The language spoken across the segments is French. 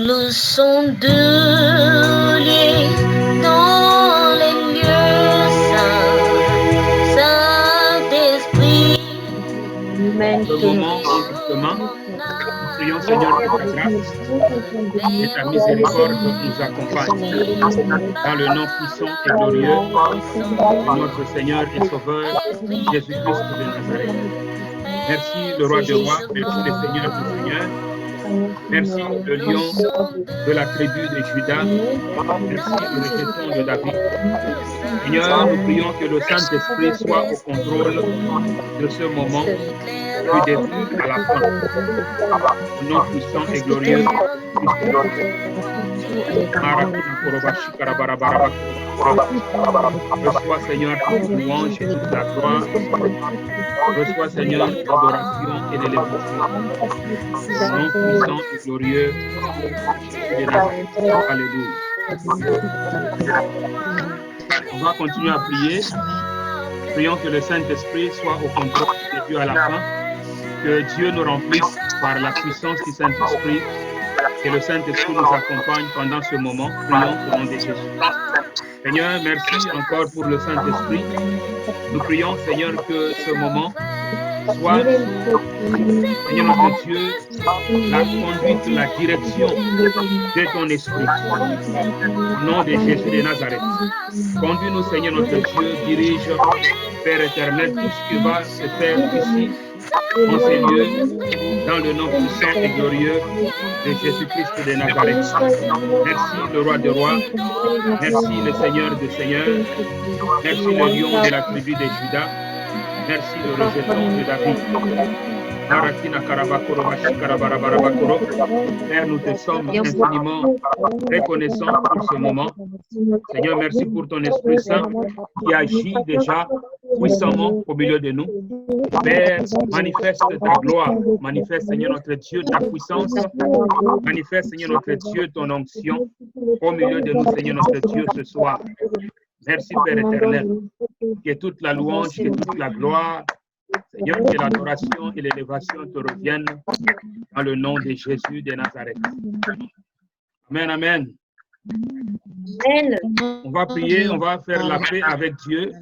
Nous sommes deux liés dans les lieux saints, Saint-Esprit. Ce moment, justement, nous prions Seigneur que ta grâce et ta miséricorde nous accompagnent dans le nom puissant et glorieux de notre Seigneur et Sauveur Jésus-Christ de Nazareth. Merci le roi des rois, merci le Seigneur des seigneurs, merci le lion de la tribu de Judas, merci le rejeton de David. Seigneur, nous prions que le Saint-Esprit soit au contrôle de ce moment, du début à la fin. Au nom puissant et glorieux de reçois, Seigneur, toute louange et toute la gloire. Reçois, Seigneur, l'adoration et l'élévation. Au nom puissant et glorieux de Nazareth. Alléluia. On va continuer à prier. Prions que le Saint-Esprit soit au contrôle du début à la fin. Que Dieu nous remplisse par la puissance du Saint-Esprit. Que le Saint-Esprit nous accompagne pendant ce moment. Prions au nom de Jésus. Seigneur, merci encore pour le Saint-Esprit. Nous prions, Seigneur, que ce moment soit, Seigneur notre Dieu, la conduite, la direction de ton esprit. Au nom de Jésus de Nazareth. Conduis-nous, Seigneur notre Dieu, dirige, Père éternel, tout ce qui va se faire ici, en ces lieux, dans le nom puissant et glorieux de Jésus-Christ de Nazareth. Merci le roi des rois, merci le Seigneur des seigneurs, merci le lion de la tribu de Judas, merci le rejeton de David. Père, nous te sommes infiniment reconnaissants pour ce moment. Seigneur, merci pour ton Esprit Saint qui agit déjà puissamment au milieu de nous. Père, manifeste ta gloire, manifeste, Seigneur notre Dieu, ta puissance, manifeste, Seigneur notre Dieu, ton onction au milieu de nous, Seigneur notre Dieu, ce soir. Merci, Père éternel, que toute la louange, que toute la gloire, Seigneur, que l'adoration et l'élévation te reviennent dans le nom de Jésus de Nazareth. Amen, amen. Amen. On va prier, on va faire la paix avec Dieu,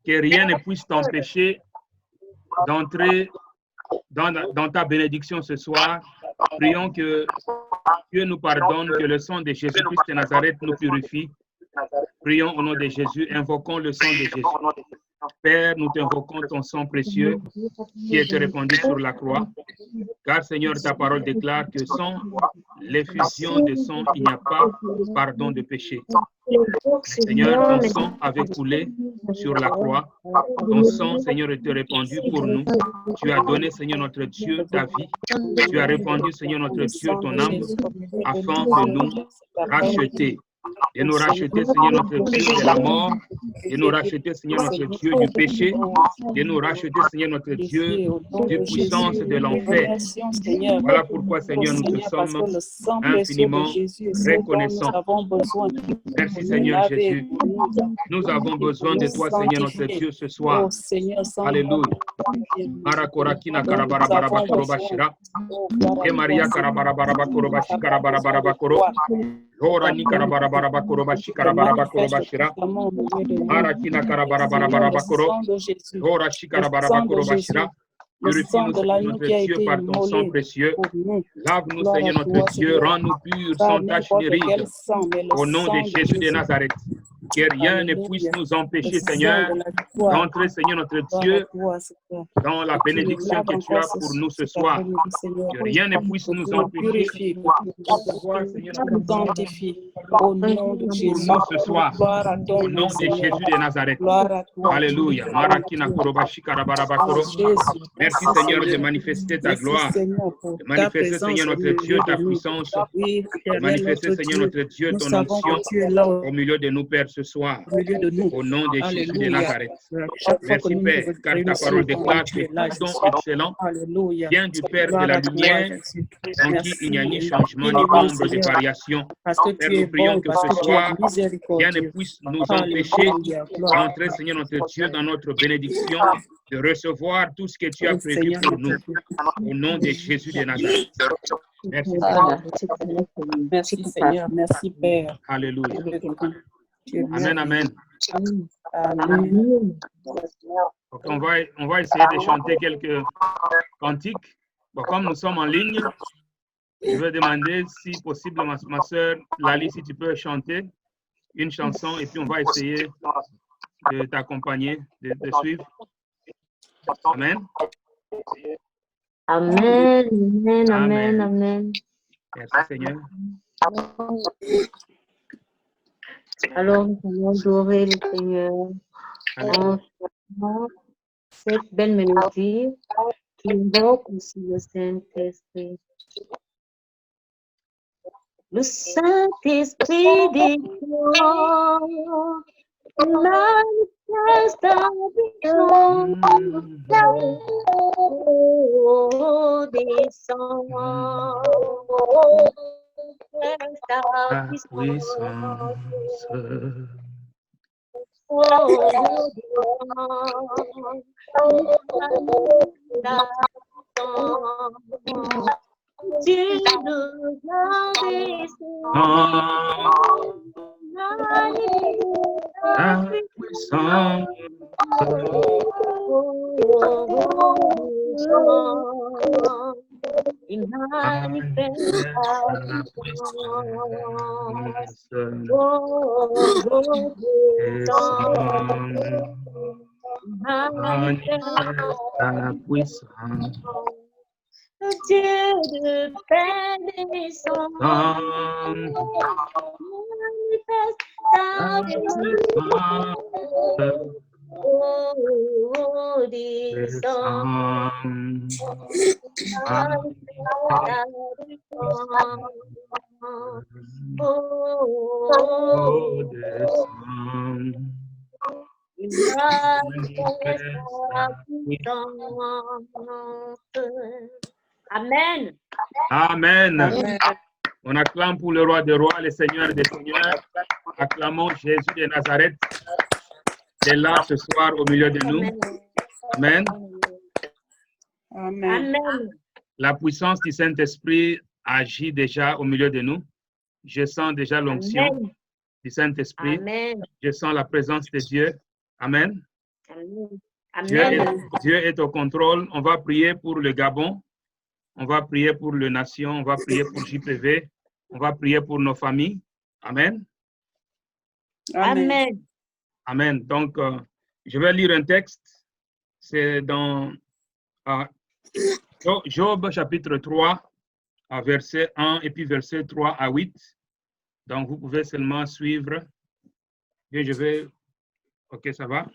que rien ne puisse t'empêcher d'entrer dans ta bénédiction ce soir. Prions que Dieu nous pardonne, que le sang de Jésus-Christ de Nazareth nous purifie. Prions au nom de Jésus, invoquons le sang de Jésus. Père, nous t'invoquons ton sang précieux qui a été répandu sur la croix. Car Seigneur, ta parole déclare que sans l'effusion de sang, il n'y a pas pardon de péché. Seigneur, ton sang avait coulé sur la croix. Ton sang, Seigneur, était répandu pour nous. Tu as donné, Seigneur notre Dieu, ta vie. Tu as répandu, Seigneur notre Dieu, ton âme afin de nous racheter. Et nous racheter, Seigneur notre Dieu, de la mort, et nous racheter, Seigneur notre Dieu, du péché, et nous racheter, Seigneur notre Dieu, de puissance de l'enfer. Voilà pourquoi, Seigneur, nous te sommes infiniment reconnaissants. Merci, Seigneur Jésus. Nous avons besoin de toi, Seigneur notre Dieu, ce soir. Alléluia. Marakorakina karabarabara korobashira. Et Maria karabarabara korobashi karabarabara koro. Horani karabarabara korobashi karabarabara korobashira. Marakina karabarabara koro. Horashi karabarabara korobashira. Purifie-nous, Seigneur notre Dieu, par ton sang précieux. Lave-nous, Seigneur notre Dieu. Rends-nous purs, sans tache ni ride. Au nom de Jésus de Nazareth. Que rien ne puisse nous empêcher, Seigneur, d'entrer, Seigneur notre Dieu, dans la bénédiction que tu as pour nous ce soir. Que rien ne puisse nous empêcher de pouvoir, Seigneur notre Dieu, au nom de Jésus. Pour nous ce soir, au nom de Jésus de Nazareth. Alléluia. Merci, Seigneur, de manifester ta gloire, de manifester, Seigneur notre Dieu, ta puissance, de manifester, Seigneur notre Dieu, ton onction au milieu de nous, Père, ce soir, au nom de Jésus de Nazareth. Merci, Père, car ta parole déclare que tout don excellent vient du Père de la lumière, en qui il n'y a ni changement ni ombre de variation. Père, nous prions que ce soir, rien ne puisse nous empêcher d'entrer, Seigneur notre Dieu, dans notre bénédiction, de recevoir tout ce que tu as prévu pour nous, au nom de Jésus de Nazareth. Merci, Voilà. Seigneur. Merci Seigneur. Merci Père. Alléluia. Tu es Amen, amen. Amen. Donc, on va essayer de chanter quelques cantiques. Bon, comme nous sommes en ligne, je vais demander si possible, ma soeur Lali, si tu peux chanter une chanson et puis on va essayer de t'accompagner, de suivre. Amen. Amen, amen, amen, amen. Merci Seigneur. Alors, nous allons adorer le Seigneur en chantant cette belle mélodie qui invoque aussi le Saint-Esprit. Le Saint-Esprit descend, manifeste avec son oh, descend, ta puissance. Dieu nous a il manifeste la puissance. La puissance. Dieu de paix descend, manifeste ta puissance. Oh, descend, manifeste ta puissance. Oh, descend. Il manifeste ta puissance. Amen. Amen. Amen. On acclame pour le roi des rois, le Seigneur des seigneurs. Acclamons Jésus de Nazareth. Il est là ce soir au milieu de nous. Amen. Amen. Amen. La puissance du Saint-Esprit agit déjà au milieu de nous. Je sens déjà l'onction Amen. du Saint-Esprit. Amen. Je sens la présence de Dieu. Amen. Amen. Dieu est au contrôle. On va prier pour le Gabon. On va prier pour les nations. On va prier pour JPV. On va prier pour nos familles. Amen. Amen. Amen. Donc, je vais lire un texte. C'est dans Job chapitre 3, verset 1 et puis verset 3 à 8. Donc, vous pouvez seulement suivre. Et je vais... OK, ça va.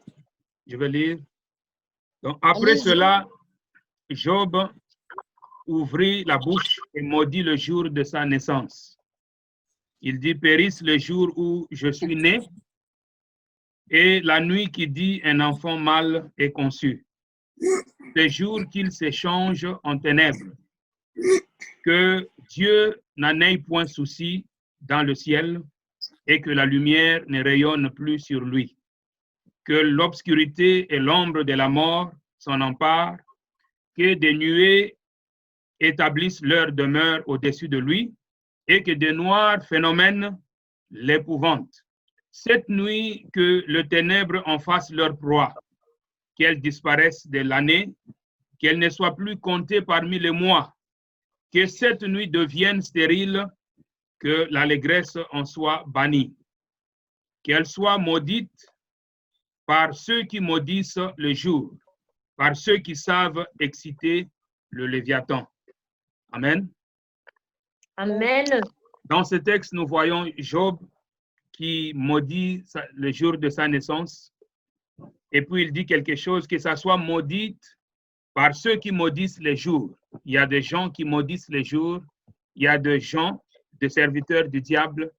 Je vais lire. Donc, après cela, Job ouvrit la bouche et maudit le jour de sa naissance. Il dit, périsse le jour où je suis né et la nuit qui dit un enfant mâle est conçu. Le jour qu'il s'échange en ténèbres, que Dieu n'en ait point souci dans le ciel et que la lumière ne rayonne plus sur lui. Que l'obscurité et l'ombre de la mort s'en emparent, que des nuées établissent leur demeure au-dessus de lui et que de noirs phénomènes l'épouvantent. Cette nuit, que le ténèbre en fasse leur proie, qu'elles disparaissent de l'année, qu'elles ne soient plus comptées parmi les mois, que cette nuit devienne stérile, que l'allégresse en soit bannie, qu'elle soit maudite par ceux qui maudissent le jour, par ceux qui savent exciter le Léviathan. Amen. Amen. Dans ce texte, nous voyons Job qui maudit le jour de sa naissance. Et puis il dit quelque chose, que ça soit maudite par ceux qui maudissent les jours. Il y a des gens qui maudissent les jours. Il y a des gens, des serviteurs du diable,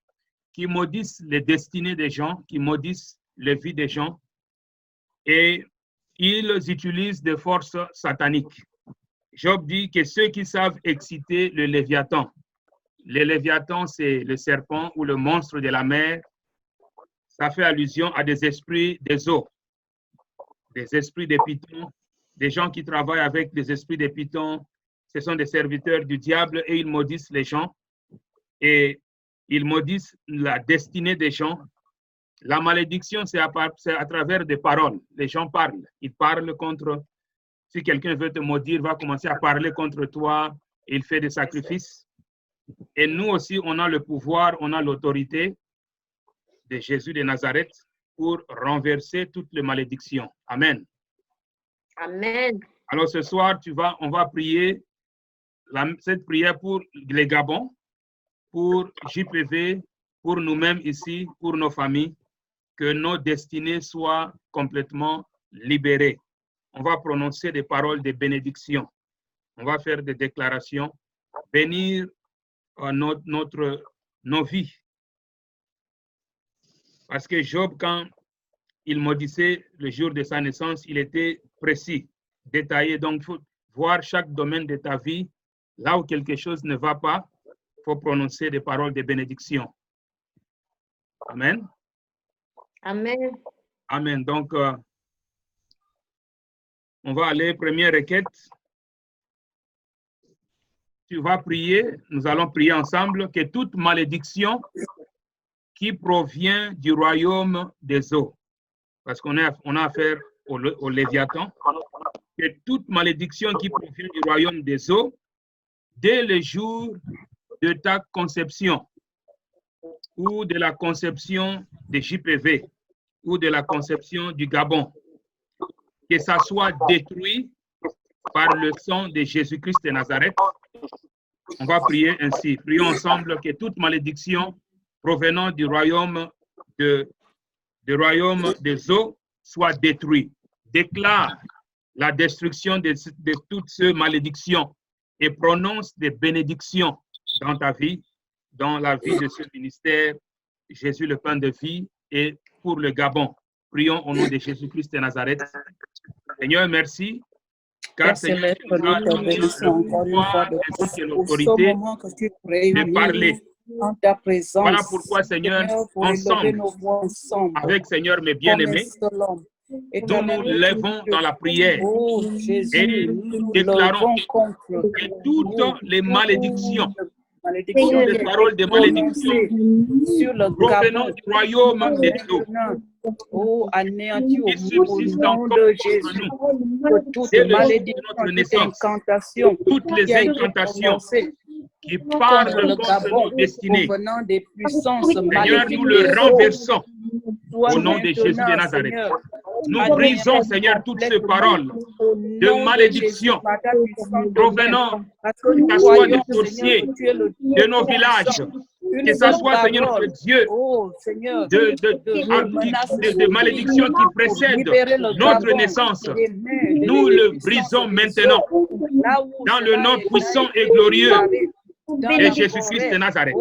qui maudissent les destinées des gens, qui maudissent les vies des gens. Et ils utilisent des forces sataniques. Job dit que ceux qui savent exciter le Léviathan. Le Léviathan, c'est le serpent ou le monstre de la mer. Ça fait allusion à des esprits des eaux, des esprits des pythons, des gens qui travaillent avec des esprits des pythons. ce sont des serviteurs du diable et ils maudissent les gens et ils maudissent la destinée des gens. La malédiction, c'est à travers des paroles. Les gens parlent. Ils parlent contre... Si quelqu'un veut te maudire, va commencer à parler contre toi. Il fait des sacrifices. Et nous aussi, on a le pouvoir, on a l'autorité de Jésus de Nazareth pour renverser toutes les malédictions. Amen. Amen. Alors ce soir, on va prier cette prière pour les Gabons, pour JPV, pour nous-mêmes ici, pour nos familles, que nos destinées soient complètement libérées. On va prononcer des paroles de bénédiction. On va faire des déclarations, bénir nos vies. Parce que Job, quand il maudissait le jour de sa naissance, il était précis, détaillé. Donc, il faut voir chaque domaine de ta vie. Là où quelque chose ne va pas, il faut prononcer des paroles de bénédiction. Amen. Amen. Amen. Donc, on va aller, première requête. Tu vas prier, nous allons prier ensemble que toute malédiction qui provient du royaume des eaux, parce qu'on a affaire au Léviathan, que toute malédiction qui provient du royaume des eaux, dès le jour de ta conception ou de la conception de JPV ou de la conception du Gabon, que ça soit détruit par le sang de Jésus-Christ de Nazareth. On va prier ainsi. Prions ensemble que toute malédiction provenant du royaume des eaux soit détruite. Déclare la destruction de toutes ces malédictions et prononce des bénédictions dans ta vie, dans la vie de ce ministère, Jésus le pain de vie, et pour le Gabon. Prions au nom de Jésus-Christ de Nazareth. Seigneur, merci. Car Seigneur, tu nous as donné le pouvoir et l'autorité de parler. Voilà pourquoi, Seigneur, ensemble, avec Seigneur mes bien-aimés, nous nous levons dans la prière et déclarons que toutes les malédictions, toutes les paroles de malédiction provenant du royaume des eaux, qui subsistent encore contre nous, dès le jour de notre naissance, toutes les incantations qui parlent contre nos destinées, Seigneur, nous le renversons au nom de Jésus de Nazareth. Nous brisons, Seigneur, toutes ces paroles de malédiction provenant, que ce soit des sorciers, de nos villages, que ce soit, Seigneur, notre Dieu, de malédictions qui précèdent notre naissance. Nous le brisons maintenant dans le nom puissant et glorieux de Jésus-Christ de Nazareth.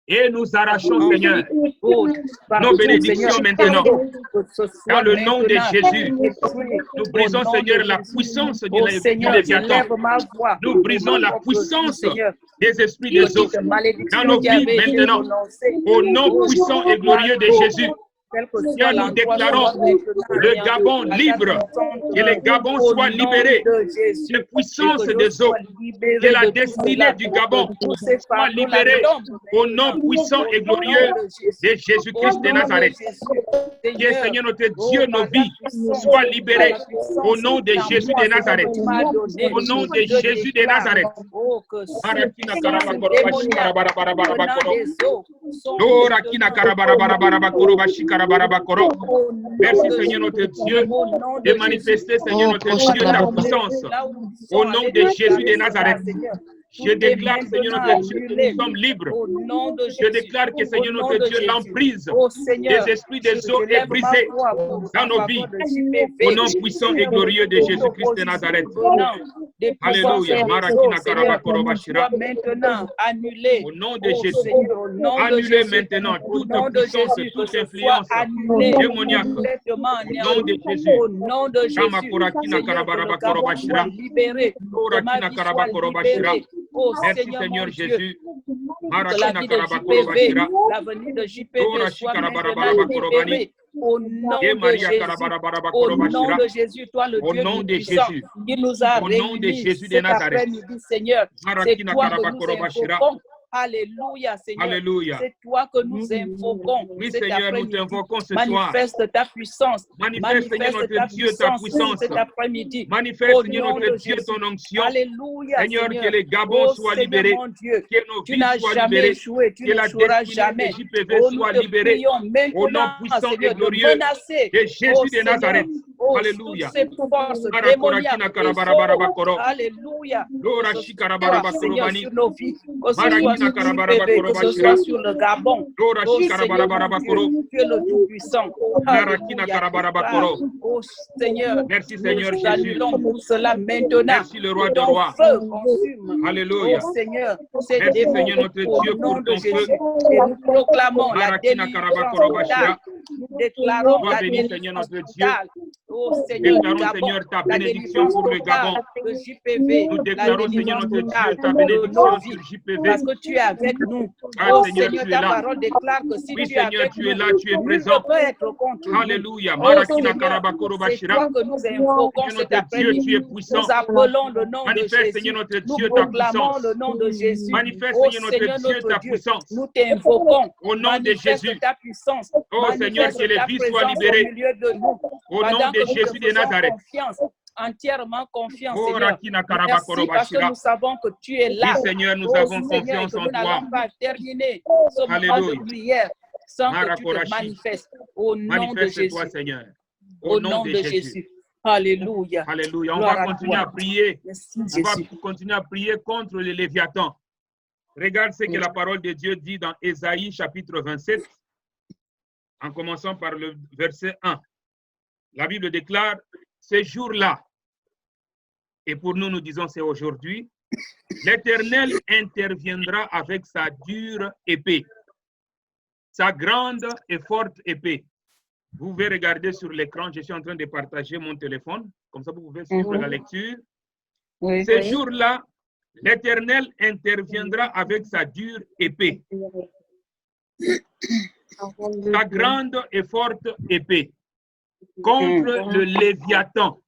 Et nous arrachons, Seigneur, nos bénédictions maintenant. Dans le nom de Jésus, nous brisons, Seigneur, la puissance du Léviathan. Nous brisons la puissance des esprits des eaux dans nos vies maintenant. Au nom puissant et glorieux de Jésus, Seigneur, nous déclarons le Gabon libre, que le Gabon soit libéré de puissance des eaux, que la destinée du Gabon soit libérée au nom puissant et glorieux de Jésus-Christ de Nazareth. Que, Seigneur notre Dieu, nos vies soient libérées au nom de Jésus de Nazareth. Au nom de Jésus de Nazareth. Merci, Seigneur notre Dieu, de manifester, Seigneur notre Dieu, ta puissance. Au nom de Jésus de Nazareth. Je déclare, Seigneur notre Dieu, que nous sommes libres. Je déclare que, Seigneur notre Dieu, l'emprise des esprits des eaux est brisée dans nos vies. Au nom puissant et glorieux de Jésus-Christ de Nazareth. Alléluia. Au nom de Jésus, annulez maintenant toute puissance, toute influence démoniaque. Au nom de Jésus. Merci Seigneur Jésus. L'avenir de JPV soit maintenant libéré Au nom de Jésus. Au nom de Jésus, toi le Dieu tout-puissant, qui nous a réunis cet après-midi, Seigneur. C'est toi que nous invoquons. Alléluia, Seigneur. Alléluia. C'est toi que nous invoquons. Oui, Seigneur, nous t'invoquons ce soir. Manifeste ta puissance. Manifeste, Seigneur, notre Dieu, ta puissance. Cet après-midi. Manifeste, Seigneur, notre Dieu, ton onction. Alléluia, Seigneur, que les Gabons soient libérés. Que nos tu vies n'as soient jamais libérées. échoué, tu Que la n'échoueras destinée jamais. des JPV soit libérée. Au nom puissant et glorieux de Jésus de Nazareth. Alléluia. Alléluia. Alléluia. Sur nos vies, que ce soit sur JPV, que ce soit sur le Gabon. Oh Seigneur, tu es le Tout-Puissant. Oh Seigneur, merci Seigneur Jésus. Annulons tout cela maintenant. Merci le roi de rois. Alléluia. Oh Seigneur, merci Seigneur notre Dieu pour ton feu. Et nous proclamons la délivrance totale. Nous déclarons la délivrance totale. Oh Seigneur, déclarons Seigneur ta bénédiction pour le Gabon. Nous déclarons Seigneur notre Dieu ta bénédiction sur JPV. Parce que tu es avec nous. Oh Seigneur, ta parole déclare que si tu es avec tu es là, tu es présent. Être contre Alléluia. C'est toi que nous invoquons cet après-midi. Tu es puissant. Nous appelons le nom de Jésus. Seigneur notre Nous Dieu ta proclamons puissance. le nom de Jésus. Manifeste Seigneur notre Dieu ta puissance. Nous t'invoquons. Au nom de Jésus. Ta puissance. Oh Seigneur, que les vies soient libérées. Au nom de Jésus de Nazareth. Entièrement confiance, Oh, Seigneur. Merci parce que nous savons que tu es là. Oui, Seigneur, nous avons confiance en toi. Nous n'allons pas terminer ce moment de prière sans que tu te manifestes. Au nom de Jésus. Toi, Seigneur. Au nom de Jésus. Alléluia. Alléluia. On va continuer à prier. On va continuer à prier contre les Léviathans. Regarde ce que la parole de Dieu dit dans Ésaïe chapitre 27, en commençant par le verset 1. La Bible déclare, ces jours-là, et pour nous, nous disons c'est aujourd'hui, l'Éternel interviendra avec sa dure épée, sa grande et forte épée. Vous pouvez regarder sur l'écran, je suis en train de partager mon téléphone, comme ça vous pouvez suivre la lecture. Oui. Ces jours-là, l'Éternel interviendra avec sa dure épée, sa grande et forte épée, contre le Léviathan.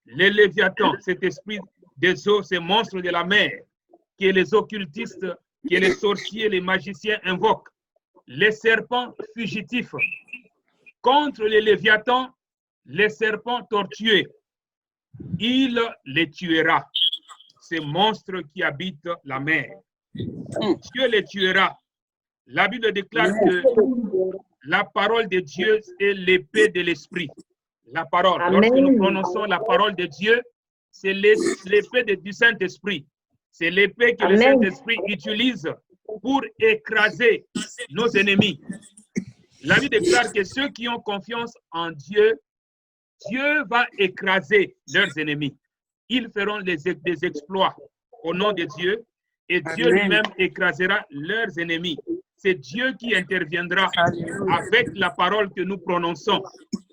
Le Léviathan, cet esprit des eaux, ces monstres de la mer, que les occultistes, que les sorciers, les magiciens invoquent, les serpents fugitifs. Contre les Léviathans, les serpents tortueux, il les tuera. Ces monstres qui habitent la mer. Dieu les tuera. La Bible déclare que la parole de Dieu est l'épée de l'esprit. La parole. Amen. Lorsque nous prononçons la parole de Dieu, c'est l'épée du Saint-Esprit. C'est l'épée que le Saint-Esprit utilise pour écraser nos ennemis. La Bible déclare que ceux qui ont confiance en Dieu, Dieu va écraser leurs ennemis. Ils feront des exploits au nom de Dieu et Dieu lui-même écrasera leurs ennemis. C'est Dieu qui interviendra avec la parole que nous prononçons.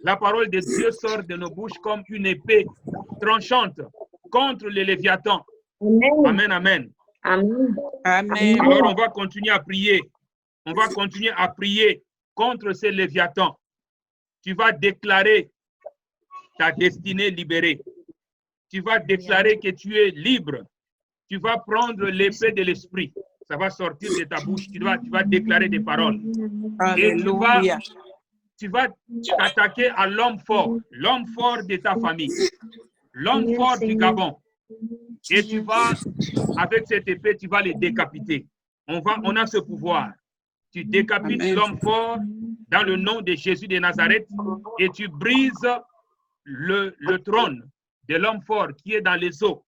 La parole de Dieu sort de nos bouches comme une épée tranchante contre les Léviathans. Amen, amen. Amen. Amen. Alors on va continuer à prier. On va continuer à prier contre ces Léviathans. Tu vas déclarer ta destinée libérée. Tu vas déclarer que tu es libre. Tu vas prendre l'épée de l'esprit. Ça va sortir de ta bouche. Tu vas déclarer des paroles. Alléluia. Et tu vas t'attaquer à l'homme fort de ta famille, l'homme fort du Gabon. Et tu vas, avec cette épée, tu vas les décapiter. On a ce pouvoir. Tu décapites l'homme fort dans le nom de Jésus de Nazareth et tu brises le trône de l'homme fort qui est dans les eaux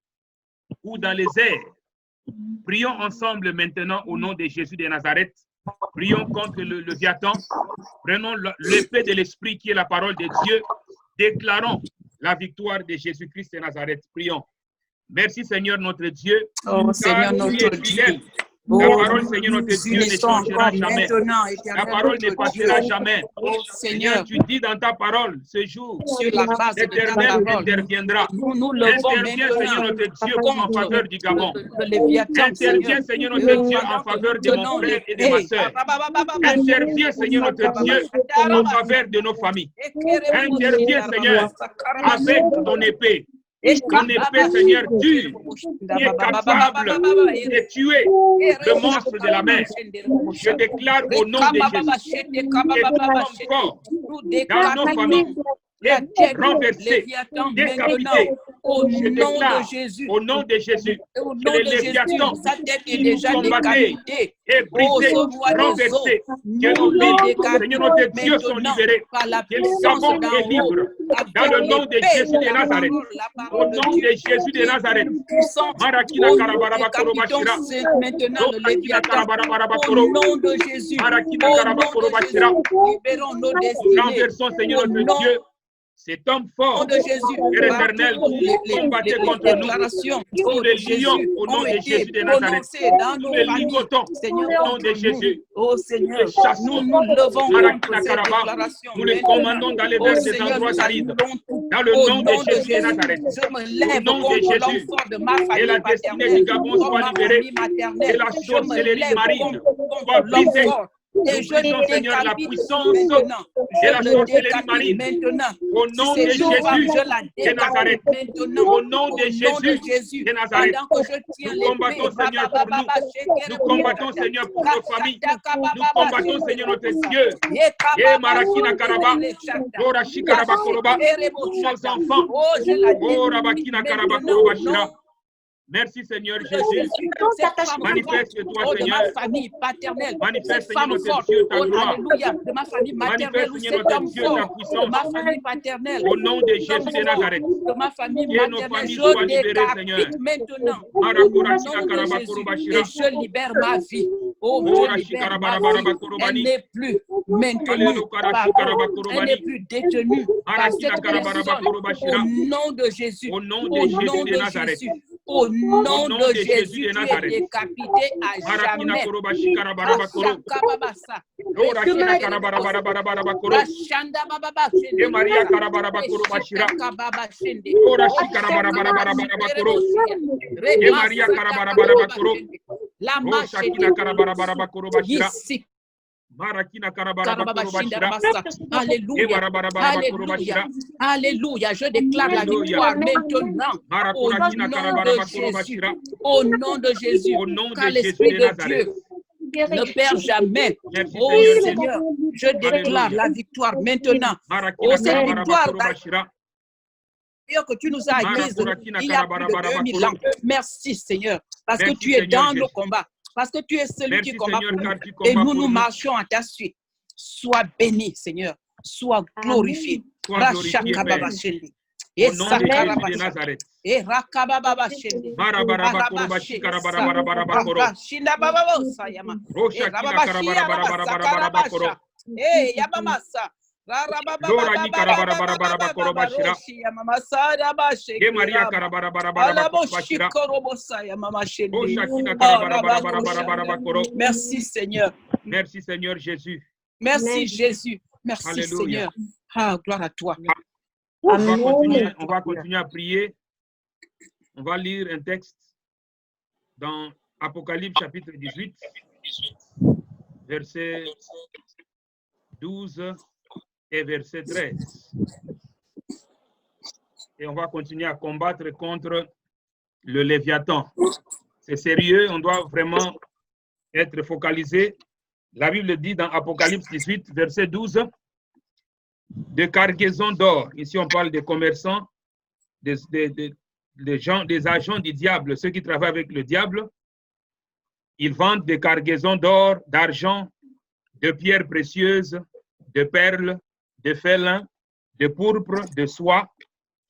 ou dans les airs. Prions ensemble maintenant au nom de Jésus de Nazareth. Prions contre le Léviathan. Prenons l'épée de l'esprit qui est la parole de Dieu. Déclarons la victoire de Jésus-Christ de Nazareth. Prions. Merci Seigneur notre Dieu. Oh Seigneur notre Dieu. La parole, Seigneur, notre Dieu, ne changera jamais. La parole ne passera jamais. Seigneur, tu dis dans ta parole, ce jour, l'Éternel interviendra. Interviens, Seigneur, notre Dieu, en faveur du Gabon. Interviens, Seigneur, notre Dieu, en faveur de mon frère et de ma soeur. Interviens, Seigneur, notre Dieu, en faveur de nos familles. Interviens, Seigneur, avec ton épée. Ton épée, Seigneur, dure, qui est capable de tuer le monstre de la mer. Je déclare au nom de Jésus que tout homme fort dans nos familles est renversé, décapité. Je déclare au nom de Jésus que le Léviathan qui nous combattait est brisé, renversé, que nos villes, Seigneur notre Dieu, sont libérées, que le Gabon est libre. Dans le nom de Jésus de Nazareth, au nom de Jésus de Nazareth, Marakina Karabaraba Korobashira, maintenant le Léviathan, au nom de Jésus, Marakina Karabaraba Korobashira, renversons, Seigneur notre Dieu, cet homme fort de Jésus, et éternel qui combattait contre nous. Tous les lions au nom de Jésus de Nazareth. Tous les ligotons au nom de Jésus. Oh Seigneur, les chassons. nous levons Marakina Karaba, nous les commandons d'aller vers des endroits arides. Dans le nom de Jésus de Nazareth. Je me lève au nom de Jésus. de ma famille Et la destinée du Gabon soit libérée. Et la sorcellerie marine soit brisée. Et je disons, Seigneur, la puissance de la sorcellerie marine. Au nom de Jésus de Nazareth. Au nom de Jésus de Nazareth. Nous combattons, Seigneur, pour nous. Nous combattons, Seigneur, pour nos familles. Nous combattons, Seigneur, notre Dieu. Et Marakina Karaba, Orashi Karaba Koroba, nos enfants. Oh, Rabakina Karaba Koroba Shira. Merci Seigneur Jésus. Manifeste-toi Seigneur. De ma famille paternelle, manifeste femme Seigneur forte. Dieu ta gloire. Alléluia. De ma famille maternelle, manifeste Seigneur notre Dieu ta puissance. de ma famille paternelle. Au nom de Jésus de Nazareth. De ma famille Que nos maternelle, familles soient libérées Seigneur. Maintenant. Et je libère ma vie. Oh, je libère ma vie. Elle n'est plus maintenue elle n'est plus détenue par cette personne. Au nom de Jésus. Au nom de Jésus de Nazareth. Au nom de Jésus, tu es décapité à jamais. Alléluia. Alléluia. Alléluia. Je déclare la victoire maintenant. Au nom de Jésus. Car l'Esprit de Dieu ne perd jamais. Oh Seigneur, je déclare la victoire maintenant. Oh, cette victoire que tu nous as acquise il y a plus de 2000 ans. Merci Seigneur, parce que tu es dans nos combats. Parce que tu es celui qui combat pour nous. Et nous marchons à ta suite. Sois béni, Seigneur. Sois glorifié. Au nom de Jésus de Nazareth. Et Rakababa Shende. Eh, Yabamasa. Merci Seigneur. Merci Seigneur Jésus. Merci Jésus. Merci Alléluia. Seigneur. Ah, gloire à toi. On va continuer à prier. On va lire un texte dans Apocalypse chapitre 18, verset 12 et verset 13. Et on va continuer à combattre contre le Léviathan. C'est sérieux, on doit vraiment être focalisé. La Bible dit dans Apocalypse 18, verset 12, de cargaisons d'or. Ici, on parle des commerçants, des gens, des agents du diable, ceux qui travaillent avec le diable. Ils vendent des cargaisons d'or, d'argent, de pierres précieuses, de perles, de félin, de pourpre, de soie,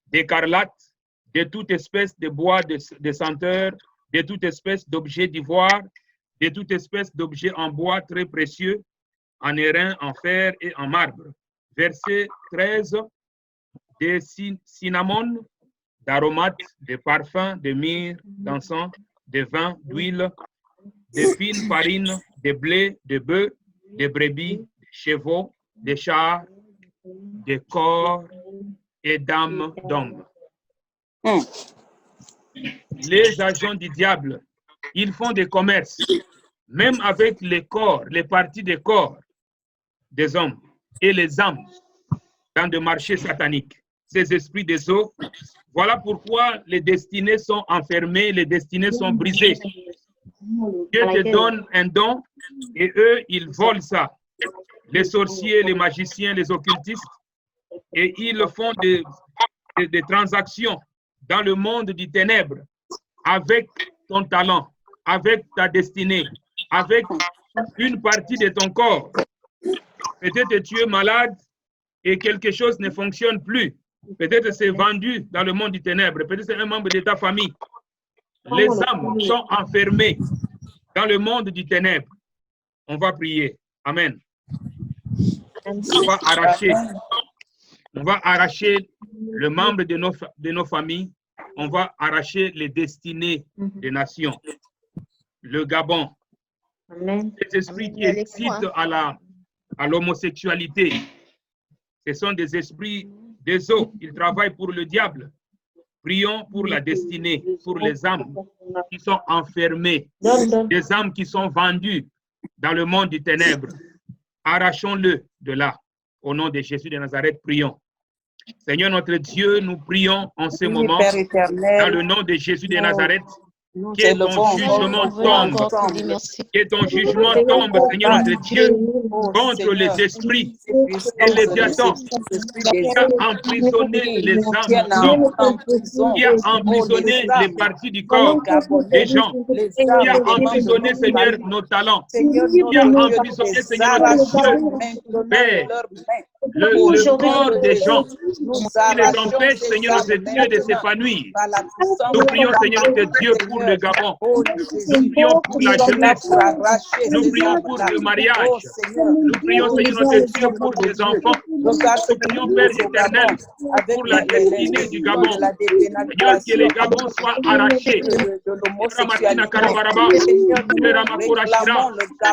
d'écarlate, de toute espèce de bois de senteur, de toute espèce d'objets d'ivoire, de toute espèce d'objets en bois très précieux, en airain, en fer et en marbre. Verset 13, de cinnamon, d'aromates, de parfums, de myrrhe, d'encens, de vin, d'huile, de fine farine, de blé, de bœufs, de brebis, de chevaux, de chars, de corps et d'âmes d'hommes. Les agents du diable, ils font des commerces, même avec les corps, les parties des corps des hommes et les âmes dans des marchés sataniques. Ces esprits des eaux, voilà pourquoi les destinées sont enfermées, les destinées sont brisées. Dieu te donne un don et eux, ils volent ça. Les sorciers, les magiciens, les occultistes, et ils font des transactions dans le monde du ténèbre avec ton talent, avec ta destinée, avec une partie de ton corps. Peut-être tu es malade et quelque chose ne fonctionne plus. Peut-être c'est vendu dans le monde du ténèbre. Peut-être c'est un membre de ta famille. Les âmes sont enfermées dans le monde du ténèbre. On va prier. Amen. On va arracher le membre de nos familles. On va arracher les destinées des nations. Le Gabon. Les esprits qui excitent à l'homosexualité. Ce sont des esprits des eaux. Ils travaillent pour le diable. Prions pour la destinée, pour les âmes qui sont enfermées, des âmes qui sont vendues dans le monde du ténèbre. Arrachons-le de là. Au nom de Jésus de Nazareth, prions. Seigneur notre Dieu, nous prions en ce moment, dans le nom de Jésus de Nazareth, que ton jugement tombe, que ton jugement tombe, Seigneur notre Dieu, contre les esprits et les Léviathans qui a emprisonné les âmes d'hommes, qui a emprisonné les parties du corps des gens, qui a emprisonné, Seigneur, nos talents, qui a emprisonné, Seigneur notre Dieu, Père, le corps des gens, qui les empêche, Seigneur notre Dieu, de s'épanouir. Nous prions, Seigneur notre Dieu, pour le Gabon. Nous prions pour la jeunesse. Nous prions pour le mariage. Nous prions, Seigneur notre Dieu, pour les enfants. Nous prions, Père éternel, pour la destinée du Gabon. Seigneur, que les Gabons soient arrachés.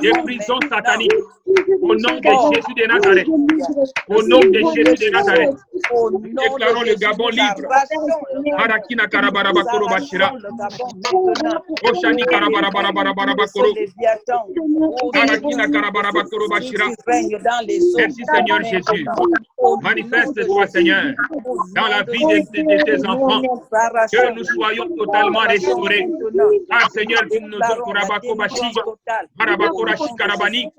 Des prisons sataniques. Au nom de Jésus de Nazareth. Au nom de Jésus de Nazareth. Nous déclarons le Gabon libre. Marakina Karabarabakoro Bashira. Oshani Karabarabarabarabakoro. Marakina Karabarabakoro Bashira. Merci Seigneur Jésus. Manifeste-toi Seigneur dans la vie de tes enfants. Que nous soyons totalement restaurés. Ah Seigneur, tu nous Kurabako Bashi. Marabakorashi Karabani.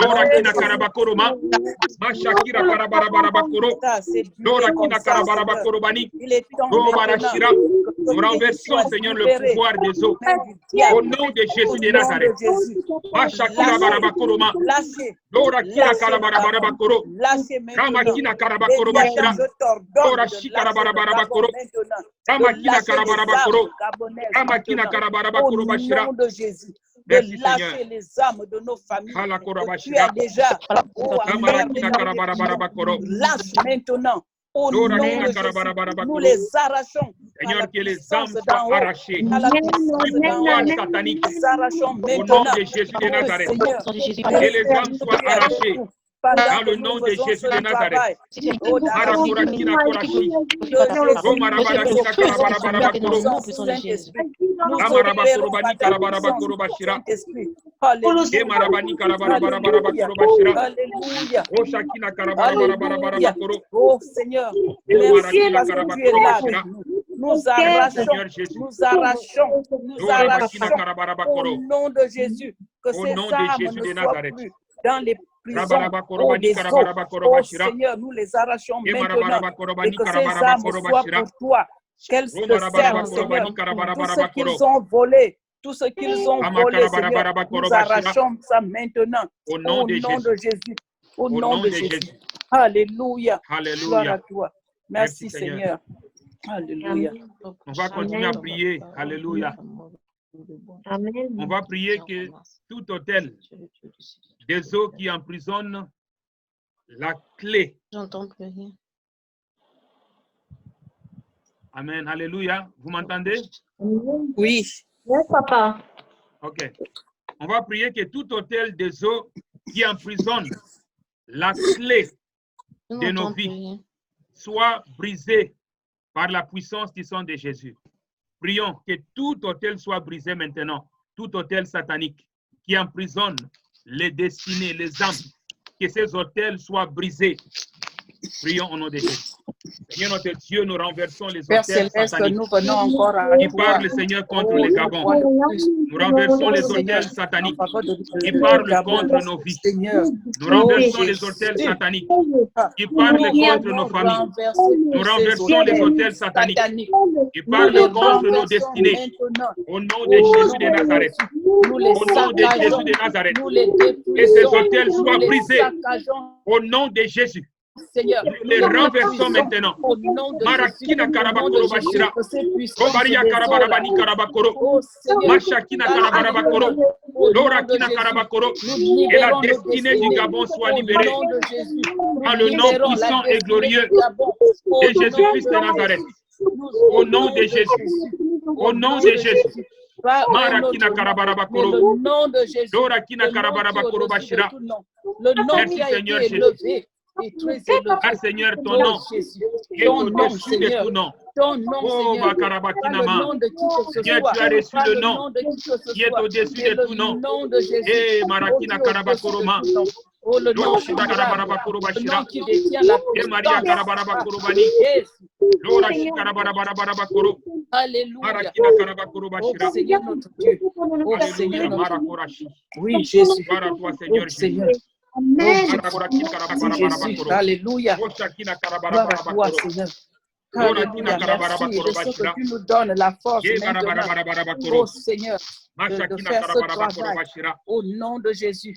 Orakina Karabakoroma. Mashakira Karabarabakoro. Dorakina Karabarabakoro-bani. Dobarashira. Nous renversons, Seigneur, le pouvoir des eaux. Au nom de Jésus de Nazareth. Mashakira Barabakoroma. Dorakina Karabarabakoro. Ramakina Karabakoro-bashira. Dorashi Karabarabakoro. Ramakina Karabarabakoro. Ramakina Karabarabakoro-bashira. Merci Seigneur. Les âmes de nos familles. Tu as déjà lâche maintenant. Au nom de Jésus, nous les arrachons. Seigneur, que les âmes soient arrachées. Satanique. Au nom de Jésus de Nazareth. Que les âmes soient arrachées. Dans le nom de Jésus de Nazareth. Marakurakina Korashi. Romarabakina Karabarabakoro. Ramarabakorobani Karabarabakoro Bashira. Emarabani Karabarabakoro Bashira. Oshakina Karabarabakoro. Oh Seigneur, merci parce que tu es là. Nous arrachons au nom de Jésus que ces âmes ne soient plus dans les prisons. Oh Seigneur, nous les arrachons maintenant et que ces âmes soient pour toi. Qu'elles te servent, Seigneur, tout ce qu'ils ont volé. Tout ce qu'ils ont volé, Seigneur, nous arrachons ça maintenant. Au nom de Jésus. Au nom de Jésus. Alléluia. Gloire à toi. Merci Seigneur. Alléluia. On va continuer à prier. Alléluia. On va prier que tout hôtel des eaux qui emprisonnent la clé. J'entends plus rien. Amen. Alléluia. Vous m'entendez? Oui. Oui, papa. OK. On va prier que tout hôtel des eaux qui emprisonne la clé de nos vies soit brisé par la puissance du sang de Jésus. Prions que tout hôtel soit brisé maintenant, tout hôtel satanique qui emprisonne les destinées, les âmes, que ces hôtels soient brisés. Prions au nom de Jésus. Seigneur notre Dieu, nous renversons les hôtels sataniques nous venons encore à qui parlent, Seigneur, contre les Gabons. Nous renversons les hôtels sataniques qui parlent contre nos vies. Nous renversons les hôtels sataniques qui parlent contre nos familles. Nous renversons les hôtels sataniques qui parlent contre nos destinées. Au nom de Jésus de Nazareth. Au nom de Jésus de Nazareth. Que ces hôtels soient brisés. Au nom de Jésus. Seigneur, nous les renversons maintenant. Marakina Karabakoro Bashira, Robaria Karabarabani Karabakoro, Machakina Karabarabakoro, Lorakina Karabakoro, et la destinée du Gabon soit libérée. Dans le nom puissant et glorieux de Jésus-Christ de Nazareth. Au nom de Jésus. Au nom de Jésus. Marakina Karabarabakoro, Lorakina Karabarabakoro Bashira. Merci Seigneur Jésus. Ah Seigneur, ton nom est au-dessus de tout nom. Oh, Bakarabakinama. Seigneur, tu as reçu le nom qui est au-dessus de tout nom. Eh, Marakina Karabakoroma. Oh, le nom qui détient la puissance. Alléluia. Oh, Seigneur notre Dieu. Oh, Seigneur notre Dieu. Oui, Jésus. Oh, Seigneur. Jésus, alléluia. Gloire à toi, Seigneur. Alléluia. Merci de ce que tu nous donnes la force maintenant. Oh Seigneur, de faire ce travail. Au nom de Jésus,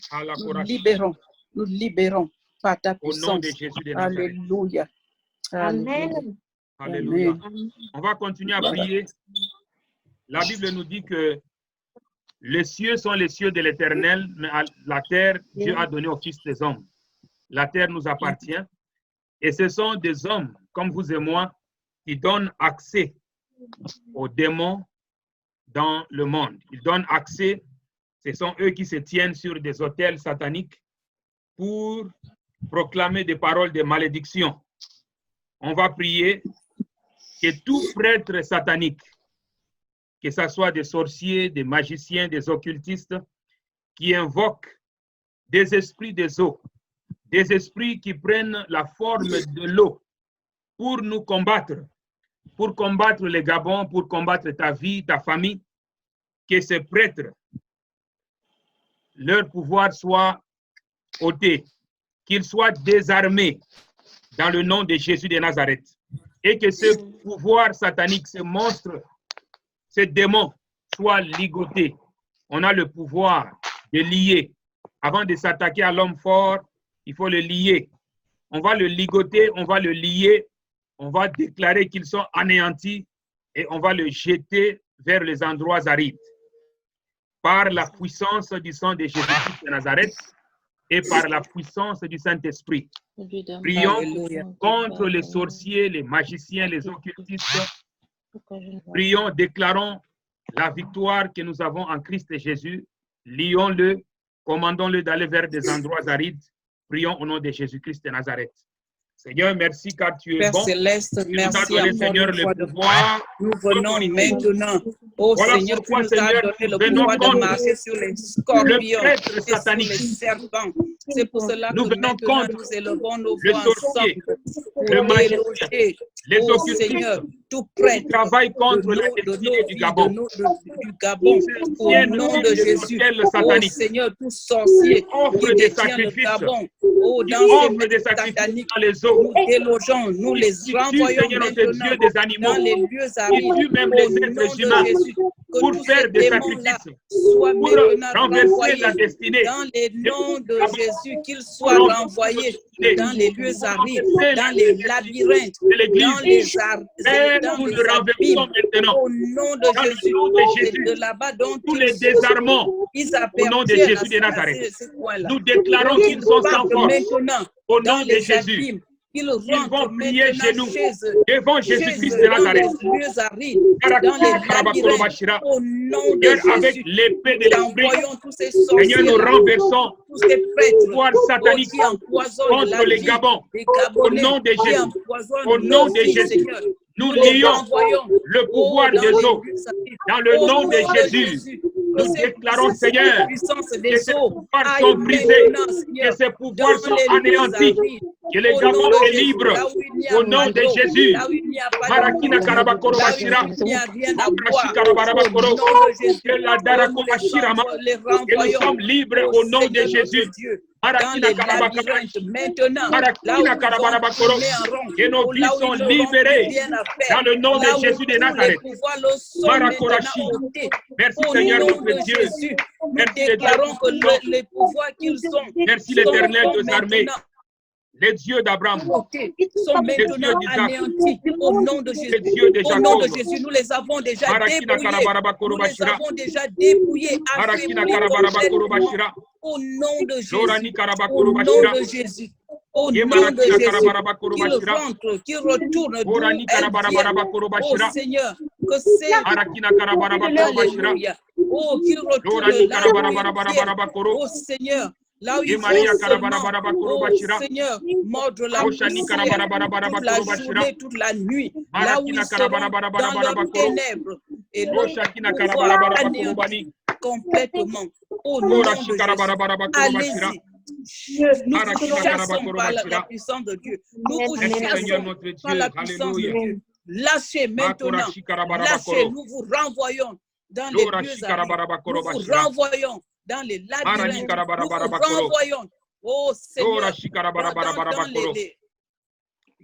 nous libérons par ta puissance. Alléluia. Amen. Alléluia. On va continuer à prier. La Bible nous dit que les cieux sont les cieux de l'Éternel, mais la terre, Dieu a donné au Fils des hommes. La terre nous appartient. Et ce sont des hommes, comme vous et moi, qui donnent accès aux démons dans le monde. Ils donnent accès, ce sont eux qui se tiennent sur des autels sataniques pour proclamer des paroles de malédiction. On va prier que tout prêtre satanique, que ce soit des sorciers, des magiciens, des occultistes, qui invoquent des esprits des eaux, des esprits qui prennent la forme de l'eau pour nous combattre, pour combattre les Gabons, pour combattre ta vie, ta famille, que ces prêtres, leur pouvoir soit ôté, qu'ils soient désarmés dans le nom de Jésus de Nazareth, et que ce pouvoir satanique, ce monstre, ces démons soient ligotés. On a le pouvoir de lier. Avant de s'attaquer à l'homme fort, il faut le lier. On va le ligoter, on va le lier, on va déclarer qu'ils sont anéantis et on va le jeter vers les endroits arides. Par la puissance du sang de Jésus-Christ de Nazareth et par la puissance du Saint-Esprit. Prions contre les sorciers, les magiciens, les occultistes. Prions, déclarons la victoire que nous avons en Christ Jésus. Lions-le, commandons-le d'aller vers des endroits arides. Prions au nom de Jésus-Christ de Nazareth. Seigneur, merci car tu es Père bon. Céleste, merci donné, Seigneur, le pouvoir. Nous venons maintenant. Oh voilà Seigneur, pourquoi, tu nous as donné le pouvoir de marcher sur les scorpions et sur les serpents. C'est pour cela que nous venons contre nous élevons nos le voix sorcier, ensemble le magicien, éloger, les oh occultistes, Seigneur, tout prêtre qui travaillent contre la destinée du Gabon. Du Gabon, au nom de Jésus. Oh Seigneur, tout sorcier qui détient le Gabon, oh, dans ces sataniques, dans les eaux, nous délogeons, nous les renvoyons maintenant des animaux, dans les lieux arides, même les êtres humains, pour faire des sacrifices, pour renverser la destinée. Dans les noms de Jésus, qu'ils soient renvoyés dans les lieux arides, dans les labyrinthes, dans les abîmes, au nom de Jésus, de là-bas dont tous les désarmements, au nom de Jésus de Nazareth. Nous déclarons qu'ils sont sans force, au nom de Jésus. qu'ils vont rentrent prier chez nous, maintenant devant Jésus-Christ de Nazareth. dans les lieux arides, dans les labyrinthes, au nom de Seigneur, avec Jésus. l'épée de l'esprit, Envoyons tous ces sorciers, Seigneur, nous renversons tous ces prêtres, pouvoir satanique qui empoisonnent contre la les vie Gabons. des Au Gabonais, nom de qui Jésus, empoisonnent au nom nos de vies, Jésus, Seigneur. nous les lions renvoyons le pouvoir dans des les eaux. lieux sacrés. Dans le Au nom de Jésus, Jésus, nous déclarons, Seigneur, puissance que des ces eaux pouvoirs aille sont brisés, maintenant, que Seigneur, ces pouvoirs dans sont les lieux anéantis, arides. que les Au Gabons nom de est Jésus, libre. là où il n'y a Au nom pas de d'eau, Jésus, là où il n'y a pas de Marakina nourriture, Karabakoro là où Bashira, il n'y a rien à boire, Abrashika au nom Rabarabakoro, de Jésus, que la Darako Bashirama, les que nous renvoyons sommes libres au au nom de Seigneur notre Jésus. Dieu, dans Marakina les Karabakoro, labyrinthes, maintenant, là où Marakina ils vont Karabarabakoro, tourner en rond, que nos vies là où sont ils n'auront plus libérées rien à dans faire, le nom là de où Jésus de tous les Nazareth. pouvoirs leur sont Marakorachi. maintenant ôtés. Merci Au Seigneur nom notre de Dieu. Jésus, nous Merci déclarons que l'Éternel. les pouvoirs qu'ils ont Merci sont l'Éternel des armées, maintenant les dieux d'Abraham, ôtés, sont les dieux maintenant d'Isaac, anéantis au nom de les Jésus. dieux de Au nom de Jacob. Jésus, nous les avons déjà Marakina dépouillés. Karabarabakoro Nous les Bashira, avons déjà dépouillés, Marakina affaiblis Karabarabakoro complètement. Bashira, Au nom de Jésus. Lorani Au Karabakoro nom Bashira, de Jésus. Au nom de Marakina Jésus. Karabarabakoro Qu'ils Bashira, rentrent, qu'ils retournent d'où Orani elles viennent. Karabarabakoro Oh Bashira, Seigneur, que c'est Marakina Karabarabakoro Bashira, Alléluia. Oh, qu'ils retournent Lorani là où ils viennent. Karabarabakoro, Oh Seigneur, là où ils Maria vont seulement. Karabarabakoro Oh Bashira, Seigneur, mordre la Oshani poussière toute la Karabarabakoro Bashira, journée, toute la nuit. Là où Marakina ils seront dans leurs Karabarabakoro, ténèbres. Et leur Oshakina pouvoir Karabarabakoro Bani, anéanti complètement. Au nom de Orashi Jésus. Karabarabakoro Bashira, Allez-y. Nous vous chassons par la puissance de Dieu. Nous vous Merci Seigneur chassons notre Dieu. par la puissance de Alléluia. Dieu. Lâchez maintenant. Makorashi Lâchez, Karabarabakoro, nous vous renvoyons dans les lieux Lorashi arides. Karabarabakoro Nous vous Bashira, renvoyons dans les Marani labyrinthes. Nous vous Karabarabakoro, renvoyons, oh Seigneur, Lorashi dans Karabarabakoro, les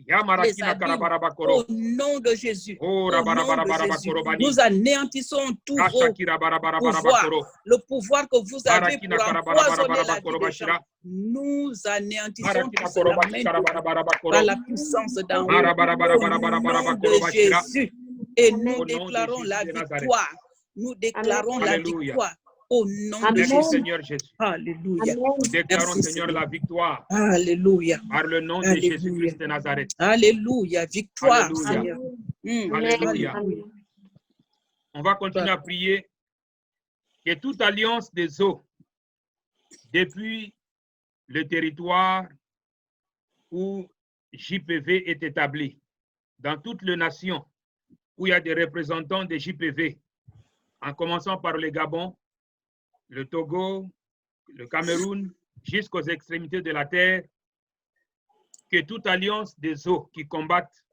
Yamarakina abîmes. Karabarabakoro, Au nom de Jésus. Oh Au nom de Jésus. Rabarabakoro Bani, Nous anéantissons tous vos Rashakira pouvoirs. Barabarabakoro, Le pouvoir que vous avez Marakina pour empoisonner la vie Karabarabakoro des gens. Bashira, Nous anéantissons Marakina tout cela Korobashi maintenant par Karabarabakoro, la puissance d'en haut. Au nom Marabarabarabarabarabakoro de Bashira, Jésus. Et au nous nom de déclarons Jésus la de Nazareth. victoire. Nous déclarons la Alléluia. victoire au nom de Merci Jésus. Seigneur Jésus. Alléluia. Nous déclarons Merci, Seigneur Seigneur. la victoire Alléluia. par le nom de Alléluia. Jésus-Christ de Nazareth. Alléluia. Victoire, Alléluia. Seigneur. Alléluia. On va continuer à prier que toute alliance des eaux depuis le territoire où JPV est établi, dans toutes les nations où il y a des représentants de JPV, en commençant par le Gabon, le Togo, le Cameroun, jusqu'aux extrémités de la terre, que toute alliance des eaux qui combattent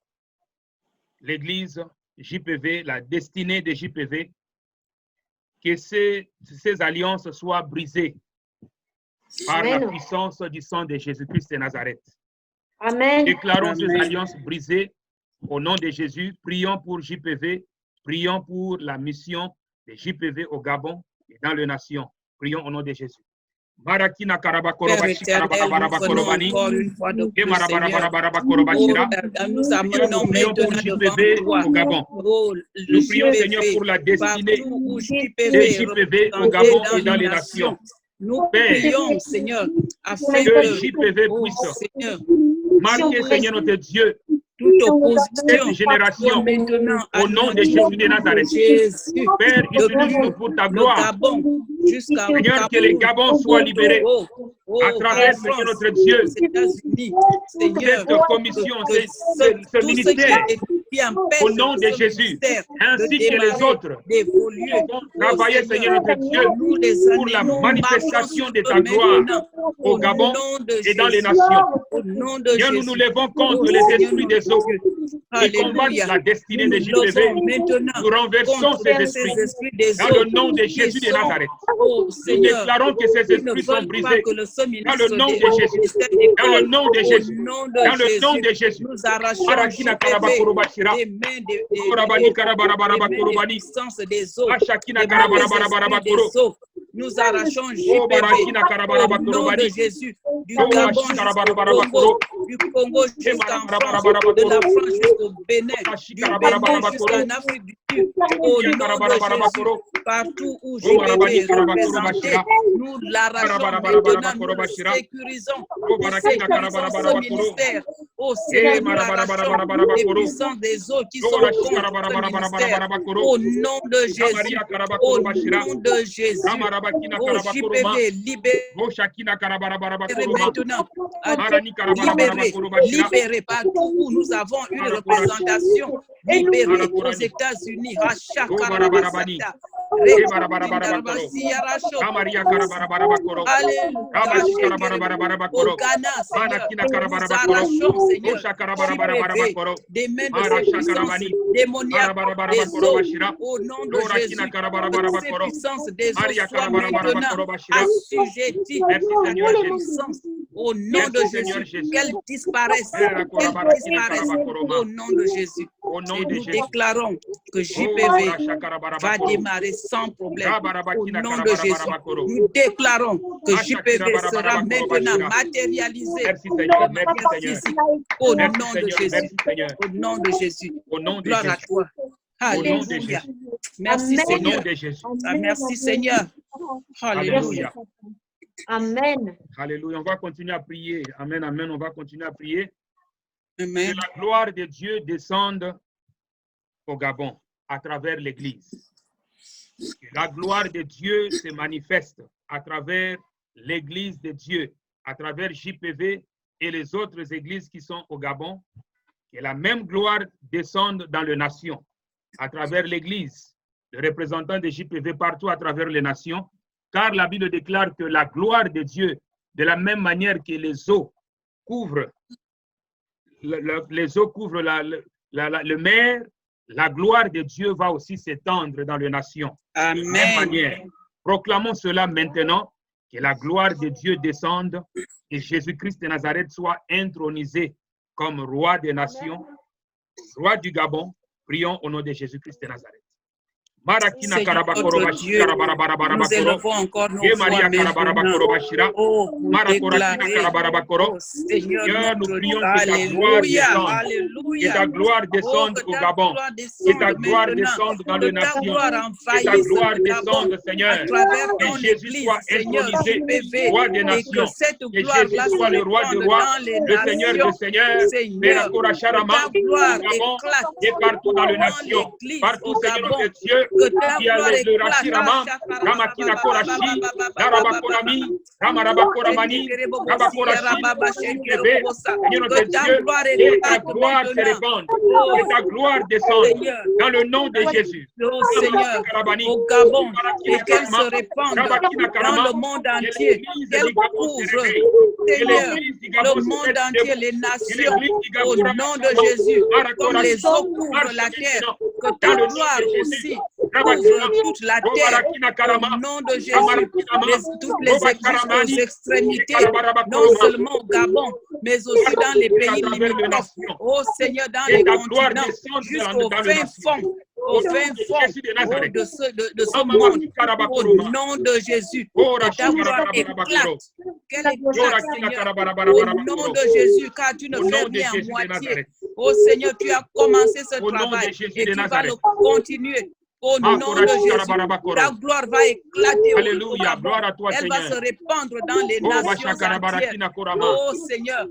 l'Église JPV, la destinée de JPV, que ces alliances soient brisées par la puissance du sang de Jésus-Christ de Nazareth. Amen. Déclarons ces alliances brisées au nom de Jésus. Prions pour JPV, prions pour la mission de JPV au Gabon et dans les nations. Prions au nom de Jésus. Marakina Karabakoro Bashira Barabarabakoro encore une fois de plus, Barabarabakoro Bashira. Nous amenons Prions pour maintenant JPV devant toi. au Gabon. Oh, Nous prions Seigneur pour la destinée de JPV au Gabon et dans les nations. Nous prions Seigneur afin Que que JPV oh, puisse Seigneur, marquer Seigneur notre Dieu toute opposition cette génération maintenant au nom de Jésus de Nazareth. Jésus, Père, utilise-nous pour ta le gloire. Gabon jusqu'à Seigneur, que les Gabons soient libérés à travers Seigneur notre Dieu. Seigneur, Cette commission, ce ministère, au nom de Jésus, ainsi que les autres, vont travailler, Seigneur notre Dieu, pour la manifestation de ta gloire au Gabon et dans les nations. Seigneur, nous nous levons contre les esprits des eaux qui combattent la destinée de JPV. Nous renversons ces esprits dans le nom de Jésus de Nazareth. Nous déclarons que ces esprits sont brisés dans le nom de Jésus. Dans le nom de Jésus. Dans le nom de Jésus. Nous arrachons Marakina Karabakoro Bashira. des mains Korabani Karabarabarabakoro puissance des eaux. Ashakina Karabarabarabakoro. Nous arrachons Oh, Barakina JPV au nom de Jésus, du Gabon du Congo jusqu'en France, de la France jusqu'au Bénin, du Bénin jusqu'en Afrique du Sud, au nom de Jésus, partout où JPV est représenté, nous l'arrachons maintenant, nous sécurisons ce ministère Oh Seigneur, les puissances des eaux qui sont contre notre ministère. Au nom de Jésus. Au nom de Jésus. Oh JPV, libéré maintenant. Libéré partout où nous avons une représentation. Libéré aux États-Unis. Au Ghana, Seigneur, des mains de ces puissances démoniaques, des eaux, au nom de Jésus, que ces puissances des eaux soient maintenant assujetties à la puissance, au nom de Jésus, qu'elles disparaissent, au nom de Jésus. Et nous déclarons que JPV va démarrer sans problème, au nom de Jésus. Nous déclarons que JPV sera maintenant matérialisé de manière physique, au nom de Jésus. Au nom de Jésus. Gloire à toi. Alléluia. Merci Seigneur. Merci Seigneur. Alléluia. Amen. Alléluia. On va continuer à prier. Amen, amen. On va continuer à prier. Amen. Que la gloire de Dieu descende au Gabon à travers l'Église. Que la gloire de Dieu se manifeste à travers l'Église de Dieu, à travers JPV et les autres églises qui sont au Gabon. Que la même gloire descende dans les nations, à travers l'Église, les représentants de JPV partout à travers les nations, car la Bible déclare que la gloire de Dieu, de la même manière que les eaux couvrent, les eaux couvrent le mer, la gloire de Dieu va aussi s'étendre dans les nations. Amen. De la même manière, proclamons cela maintenant, que la gloire de Dieu descende et Jésus-Christ de Nazareth soit intronisé comme roi des nations, roi du Gabon. Prions au nom de Jésus-Christ de Nazareth. Seigneur notre Dieu, nous élevons encore nos voix maintenant. Oh, nous déclarer, oh Seigneur notre Dieu, alléluia, alléluia. Que ta gloire descende au Gabon, que ta gloire descende dans les nations, que ta gloire descende, Seigneur, que Jésus soit intronisé, roi des nations, que Jésus soit le roi des rois, le Seigneur des seigneurs, et partout dans les nations, partout, Seigneur de Dieu, qui a le Rachirama, Ramakina Korashi, Narabakorami, Ramarabakoramani, Rabakorashi, Seigneur de Dieu, et ta gloire se répande, et ta gloire descende dans le nom de Jésus. Oh Seigneur, au Gabon, et qu'elle se répande dans le monde entier, qu'elle couvre, Seigneur, le monde entier, les nations, au nom de Jésus, comme les eaux couvrent la terre, que ta gloire aussi couvre toute la terre, au nom de Jésus, toutes les églises aux extrémités, non seulement au Gabon, mais aussi dans les pays limitrophes, oh Seigneur, dans les continents, jusqu'au fin fond, au fin fond de ce monde, au nom de Jésus, que ta gloire éclate, qu'elle éclate, Seigneur, au nom de Jésus, car tu ne fais rien à moitié. Oh Seigneur, tu as commencé ce travail et tu vas le continuer. Au nom de Jésus, ta gloire va éclater. Alléluia, gloire à toi, elle Seigneur. va se répandre dans les nations entières. Oh Seigneur,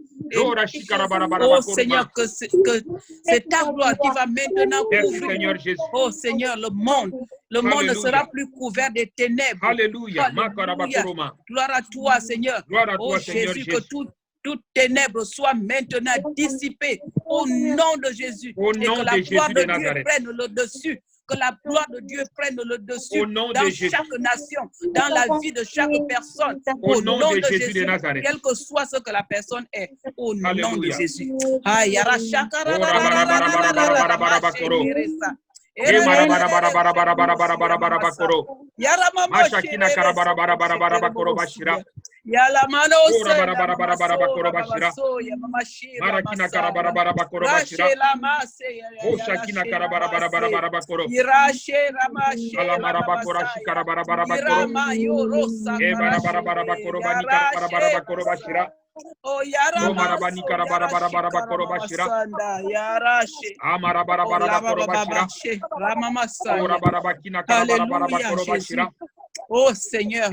oh Seigneur, que c'est ta gloire qui va maintenant couvrir. Oh Seigneur, le monde ne sera plus couvert des ténèbres. Alléluia. Gloire à toi, Seigneur. Oh Jésus, que toute ténèbres soit maintenant dissipée au nom de Jésus. Et que la gloire de Dieu prenne le dessus. Que la gloire de Dieu prenne le dessus dans chaque nation, dans la vie de chaque personne, au nom de Jésus, quel que soit ce que la personne est, au nom de Jésus. Oh yara marabani karabara korobashira yarashi amara bara korobashira ramamasa ora barabakina karabara korobashira Oh Seigneur,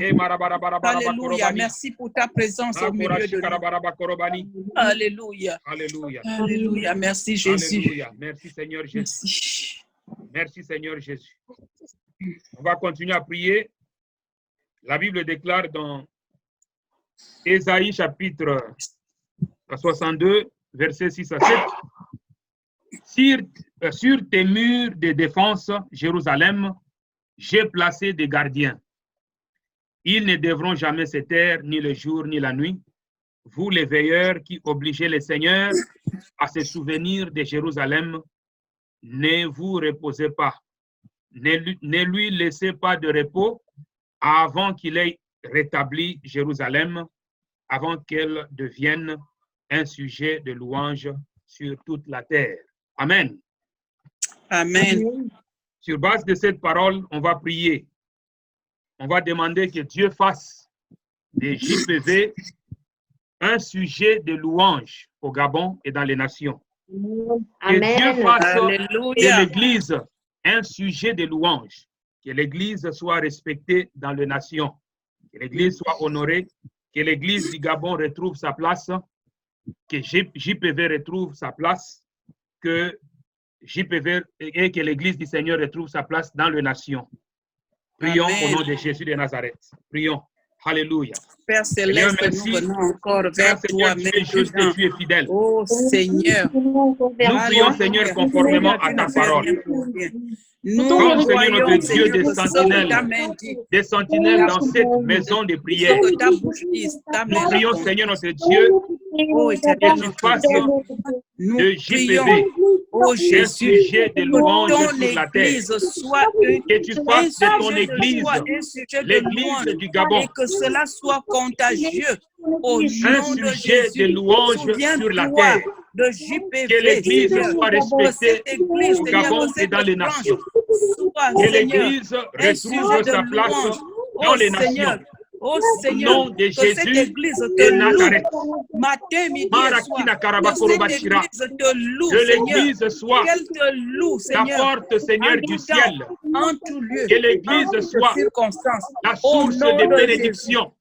alléluia, merci pour ta présence au milieu de nous. Alléluia, Alléluia. alléluia, merci Jésus. Alléluia. Merci Seigneur Jésus. Merci. Merci Seigneur Jésus. On va continuer à prier. La Bible déclare dans Ésaïe chapitre 62, versets 6 à 7. Sur tes murs de défense, Jérusalem, j'ai placé des gardiens. Ils ne devront jamais se taire, ni le jour, ni la nuit. Vous, les veilleurs qui obligez le Seigneur à se souvenir de Jérusalem, ne vous reposez pas. Ne lui laissez pas de repos avant qu'il ait rétabli Jérusalem, avant qu'elle devienne un sujet de louange sur toute la terre. Amen. Amen. Sur base de cette parole, on va prier. On va demander que Dieu fasse des JPV un sujet de louange au Gabon et dans les nations. Amen. Que Dieu fasse Alléluia. de l'Église un sujet de louange. Que l'Église soit respectée dans les nations. Que l'Église soit honorée. Que l'Église du Gabon retrouve sa place. Que JPV retrouve sa place. Que JPV et que l'Église du Seigneur retrouve sa place dans les nations. Prions Amen. au nom de Jésus de Nazareth. Prions. Alléluia. Père Céleste, nous venons encore vers toi Seigneur, tu es juste et maintenant. tu es fidèle. Oh Seigneur, Nous prions, Seigneur, conformément à ta parole. Nous Comme Seigneur voyons, notre Dieu, Seigneur, des que ce que sentinelles, ta main dit, des sentinelles dans cette maison de prière. que ta bouche dit, ta Nous main prions, raconte. Seigneur notre Dieu, Oh que Éternel, tu notre fasses Dieu, nous de prions, JPV oh un Jésus, sujet de que louange ton sur la terre. Église soit Que tu fasses de ton Église un sujet de l'Église louange du Gabon, et que cela soit contagieux au un nom de sujet de Jésus. louange sur la Souviens-toi terre. de Que JPV, l'Église Seigneur, soit que respectée cette Église, au Seigneur, Gabon que et cette dans les branche nations. soit, Que Seigneur, l'Église un sujet retrouve de sa place louange. dans Oh les Seigneur, nations. oh Au Seigneur, nom de que cette Jésus Église de te Nazareth. loue matin, midi et soir. Marakina Que Karabakoro cette Bashira. Église te loue, Que Seigneur. l'Église soit Qu'elle te loue, la Seigneur. porte, Seigneur, En du tout ciel. temps, en tout lieu, Que en l'Église toutes soit circonstances. la Au source nom de de bénédiction. Jésus.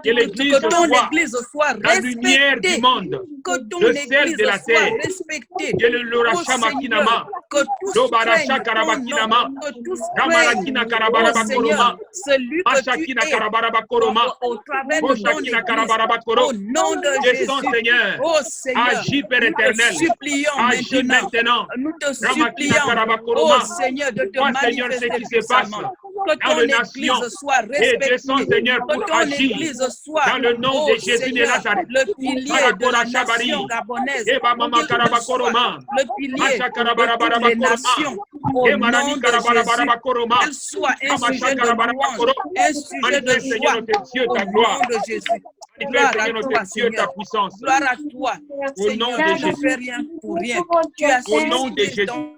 Que l'Église Que ton soit Église soit la lumière du respectée. monde, Que ton le sel Église de la soit terre. respectée. Que le Loracha Oh Seigneur, Makinama, que tous Lobaracha craignent ton Karabakinama, nom, que tous Ramarakina craignent, oh Seigneur, Karabarabakoroma, celui que tu Mashakina es Karabarabakoroma, au travers de ton Moshakina Église, Karabarabakoro. au nom de Descends, Jésus. Seigneur. Oh Seigneur, Agis, Père nous te éternel. supplions Agis maintenant. nous te Ramakina supplions, Karabakoroma. oh Seigneur, de te Vois, Seigneur, ce manifester qui se passe puissamment. Que dans ton les nations. Église soit Et descends, respectée. Seigneur, Que pour ton agir Église soit, dans le nom oh de Jésus de Seigneur, Nazareth. le pilier de la nation gabonaise. Eba Mama Qu'il te soit Karabakoroma. le pilier Macha de toutes les Karabarabakoroma. nations. Au Emanani nom de Jésus, Karabarabakoroma. qu'elle soit un Ramasha sujet de louange, Karabarabakoro. un sujet de Manifeste, Seigneur, joie. notre Dieu, Au ta gloire. nom de Jésus. Manifeste, Gloire à Seigneur, toi, notre Dieu, ta Seigneur. puissance. Gloire à toi, Au nom Seigneur. de Tu ne Jésus. fais rien pour rien. Tu as Au nom de suscité Jésus. ton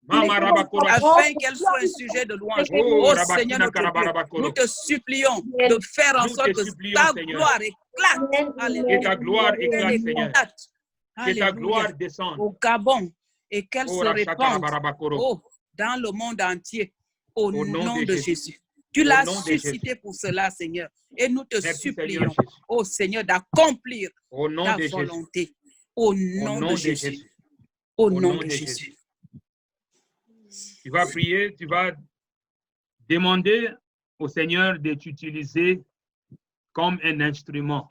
Mama Rabakoro. afin qu'elle soit un sujet de louange. Oh, Oh Rabakina Seigneur notre Dieu, Karabarabakoro. nous te supplions de faire en Nous sorte te que supplions, ta Seigneur. gloire éclate. Alléluia. Que ta gloire éclate, Seigneur. Éclate. Que ta Alléluia. gloire descende. Au Gabon et qu'elle Oh, se Racha répande Karabarabakoro. oh, dans le monde entier au nom nom de de Jésus. Jésus. Tu Au l'as nom de Jésus. suscité pour cela, Seigneur. Et nous te Merci, Seigneur supplions, Jésus. oh Seigneur, d'accomplir Au nom ta de Jésus. volonté. Au Au nom nom de de Jésus. Jésus. Au Au nom nom de de Jésus. Tu vas prier, tu vas demander au Seigneur de t'utiliser comme un instrument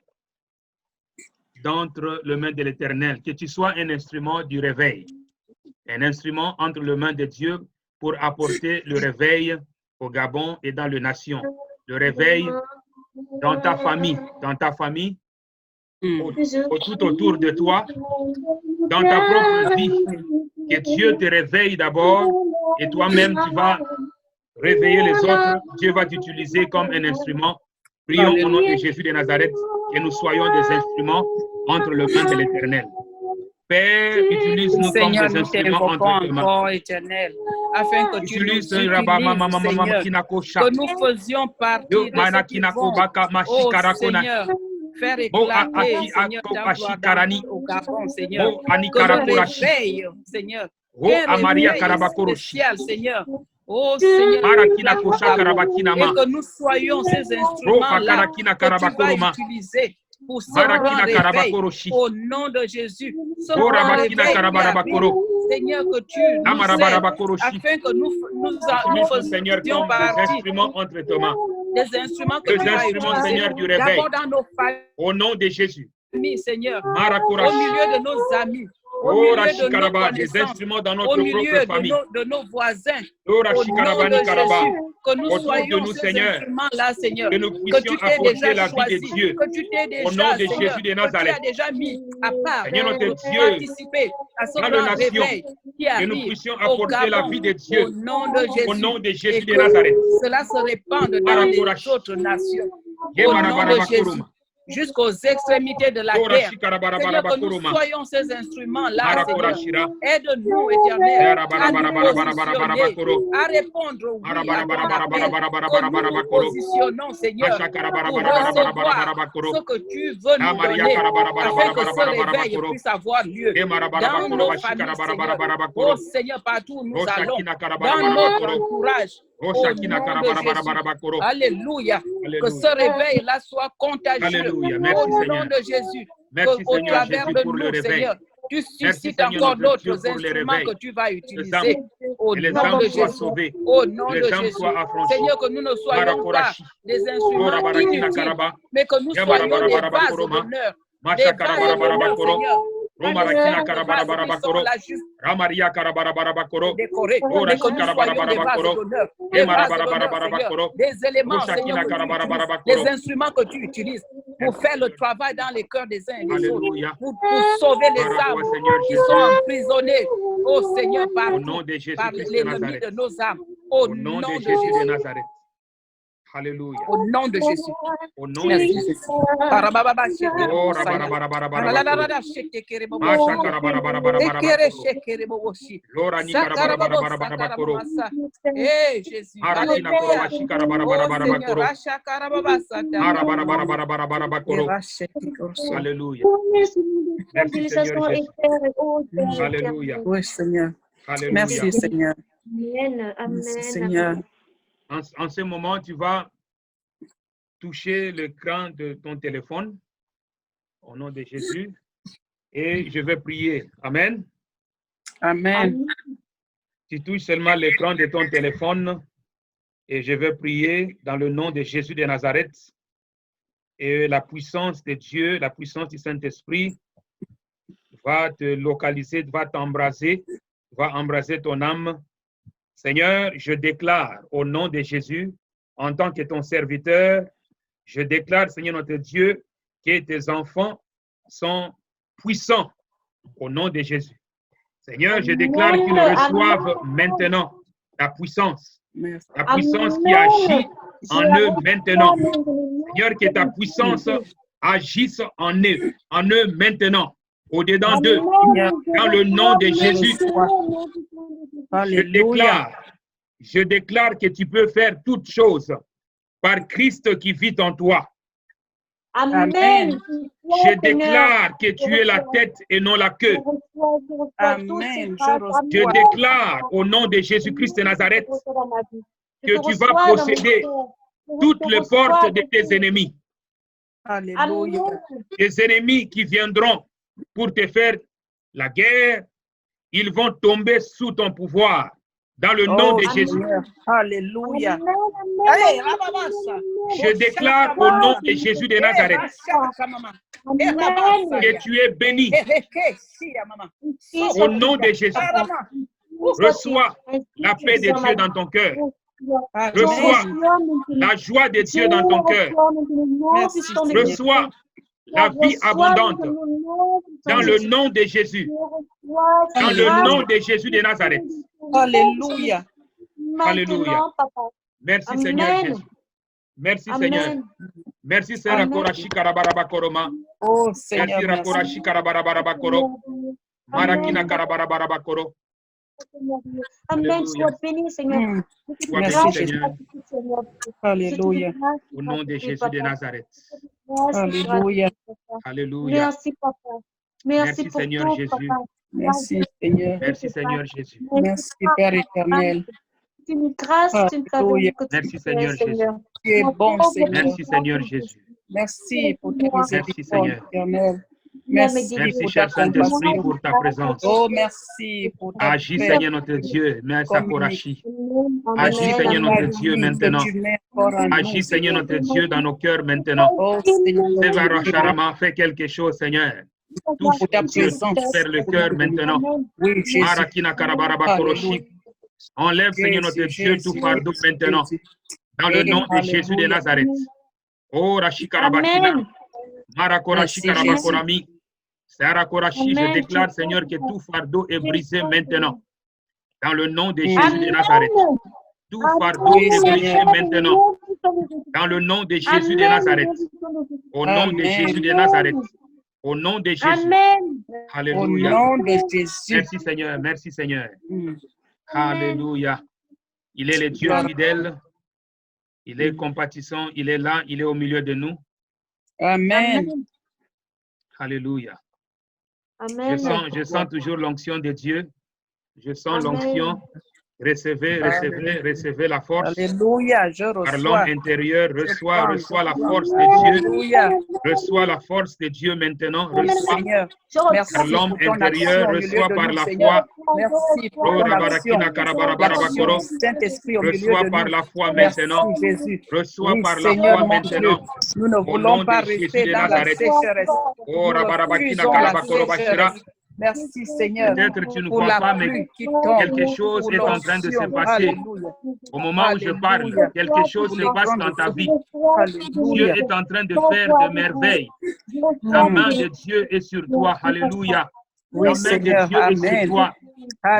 d'entre les mains de l'Éternel, que tu sois un instrument du réveil, un instrument entre les mains de Dieu pour apporter le réveil au Gabon et dans les nations, le réveil dans ta famille, tout autour de toi, dans ta propre vie, que Dieu te réveille d'abord et toi-même tu vas réveiller les autres. Dieu va t'utiliser comme un instrument. Prions au nom de Jésus de Nazareth que nous soyons des instruments entre les mains de l'Éternel. Père, utilise-nous comme Seigneur, des nous instruments t'invoquons entre tes mains. encore, Éternel, afin que tu nous utilises, Seigneur, que nous faisions partie de ceux qui vont, oh Seigneur, faire éclater, Seigneur, ta gloire au Gabon, Seigneur, que le réveil, Seigneur, un réveil spécial, Seigneur, Oh Seigneur, Marakina et kosha karabakina ma. que nous soyons ces instruments-là que tu vas utiliser pour ce grand réveil au nom de Jésus. Ce grand réveil qui arrive, Seigneur, que tu nous aides afin que nous fassions partie des instruments que tu vas utiliser. D'abord dans nos familles, au nom de Jésus. Seigneur, au milieu de nos amis, au milieu de nos connaissances, au milieu de nos voisins, au nom de Jésus, que nous soyons ces instruments-là, Seigneur, que tu t'es déjà choisi, que tu t'es déjà, Seigneur, que tu as déjà mis à part pour participer à ce grand réveil qui arrive que nous puissions apporter la vie de Dieu au nom de Jésus, de Nazareth. Cela se répande dans les autres nations, au nom de Jésus, jusqu'aux extrémités de la terre. Seigneur, que nous soyons ces instruments-là, Seigneur. Aide-nous, Éternel, à nous positionner, à répondre oui à ton appel, que nous positionnons, Seigneur, pour recevoir ce que tu veux nous donner, afin que ce réveil puisse avoir lieu dans nos familles, Seigneur. Oh Seigneur, partout où nous allons, dans notre entourage, au nom de Jésus. Alléluia. Que ce réveil-là soit contagieux. Merci, au nom de Jésus. Merci, au Seigneur travers Jésus, de pour nous, le réveil. Seigneur, tu suscites Merci, encore Seigneur, d'autres instruments que tu vas utiliser. Au les nom âmes de soient Jésus. sauvées. Au nom Les de âmes Jésus. soient affranchies. Seigneur, que nous ne soyons pas des instruments inutiles, mais que nous soyons des vases d'honneur. Des vases d'honneur, Seigneur. Romarakina Karabarabakoro, Ramaria Karabarabakoro, Décorés, mais que nous soyons des vases d'honneur, des vases d'honneur, Seigneur, des éléments, Seigneur, que tu utilises, des instruments que tu utilises pour faire le travail dans les cœurs des uns et des autres, pour sauver les âmes qui sont emprisonnées, oh Seigneur, par l'ennemi de nos âmes, au nom de Jésus de Nazareth. Alléluia. Au nom de Jésus. Au nom de Jésus. Alléluia. Merci Seigneur Jésus. Alléluia. Oui Seigneur. Merci Seigneur. Merci Seigneur. En ce moment, tu vas toucher l'écran de ton téléphone au nom de Jésus et je vais prier. Amen. Amen. Tu touches seulement l'écran de ton téléphone et je vais prier dans le nom de Jésus de Nazareth. Et la puissance de Dieu, la puissance du Saint-Esprit va te localiser, va t'embraser, va embraser ton âme. Seigneur, je déclare au nom de Jésus, en tant que ton serviteur, je déclare, Seigneur notre Dieu, que tes enfants sont puissants au nom de Jésus. Seigneur, je déclare qu'ils reçoivent maintenant ta puissance, la puissance qui agit en eux maintenant. Seigneur, que ta puissance agisse en eux maintenant, au-dedans d'eux, dans le nom de Jésus. Je déclare que tu peux faire toutes choses par Christ qui vit en toi. Amen. Je déclare que tu es la tête et non la queue. Amen. Je déclare au nom de Jésus-Christ de Nazareth que tu vas posséder toutes les portes de tes ennemis. Alléluia. Tes ennemis qui viendront pour te faire la guerre, ils vont tomber sous ton pouvoir. Dans le nom de Jésus. Alléluia. Je déclare au nom de Jésus de Nazareth que tu es béni. Au nom de Jésus. Reçois la paix de Dieu dans ton cœur. Reçois la joie de Dieu dans ton cœur. Reçois la vie abondante dans le nom de Jésus. Dans le nom de Jésus de Nazareth. Alléluia. Alléluia. Merci Seigneur Jésus. Merci Seigneur. Merci Seigneur Korashi Karabarabakoroma. Oh Seigneur. Merci Korashi Karabarabakoro. Marakina Karabarabakoro. Amen. Sois béni, Seigneur. Merci Seigneur. Alléluia. Au nom de Jésus de Nazareth. Alléluia. Alléluia. Merci Papa. Merci pour Seigneur tout, Jésus. Papa. Merci Seigneur. Merci Seigneur Jésus. Merci Père éternel. C'est une grâce, c'est une faveur que tu Merci, fais, Seigneur Jésus. Tu es bon, Seigneur. Merci, Seigneur Jésus. Merci pour ta miséricorde, Seigneur. éternelle. Merci, Merci, cher Saint-Esprit, pour ta présence. Oh, merci pour ta Agis, paix. Seigneur notre Dieu. Merci, Korachi. Agis, Amen. Seigneur notre Dieu, maintenant. Agis, Seigneur notre Dieu, dans nos cœurs maintenant. Oh, Seigneur, Sévara Charama, fais quelque chose, Seigneur. Touche ta Dieu, présence. touche vers le cœur maintenant. oui, Jésus. Marakina Karabaraba Koroshi. Enlève, Seigneur notre Dieu, tout fardeau maintenant. Dans le nom de Jésus de Nazareth. Oh, Rashi Karabakina. Marakorashi Karabakorami. Sarakorashi, je déclare, Seigneur, que tout fardeau est brisé maintenant. Dans le nom de Jésus de Nazareth. Tout fardeau est brisé maintenant. Dans le nom de Jésus de Nazareth. Au nom de Jésus de Nazareth. Au nom de Jésus. Amen. Alléluia. Au nom de Jésus. Merci, Seigneur. Merci, Seigneur. Alléluia. Il est le Dieu fidèle. Il est compatissant. Il est là. Il est au milieu de nous. Amen. Alléluia. Amen. Je sens toujours l'onction de Dieu. Je sens l'onction. Recevez la force. Alléluia, je Par l'homme reçois. intérieur, reçois la force de Dieu. Alléluia. Reçois la force de Dieu maintenant. Oui, Reçois Seigneur. Merci par l'homme pour ton intérieur, action au milieu reçois de par nous, la Seigneur. foi. Merci pour ton action. L'action du Saint-Esprit au milieu Reçois de par nous. la foi Merci, maintenant. Jésus. Reçois Oui, par la Seigneur, foi mon Dieu, maintenant. nous ne Au nom voulons pas de Jésus rester de dans la Nazareth. sécheresse. Oh, Nous Rabarabakina refusons la Karabakorobashira. sécheresse. Merci, Seigneur, Peut-être tu ne pour crois la pas, mais pluie qui tombe. quelque chose pour est en train de se l'onction. passer. Alléluia. Au moment où je parle, Alléluia. quelque chose Pour se les passe grandes dans ta vie. Alléluia. Dieu est en train de faire de merveilles. La main de Dieu est sur toi. Alléluia. Oui, La main Seigneur. de Dieu est sur Amen. toi.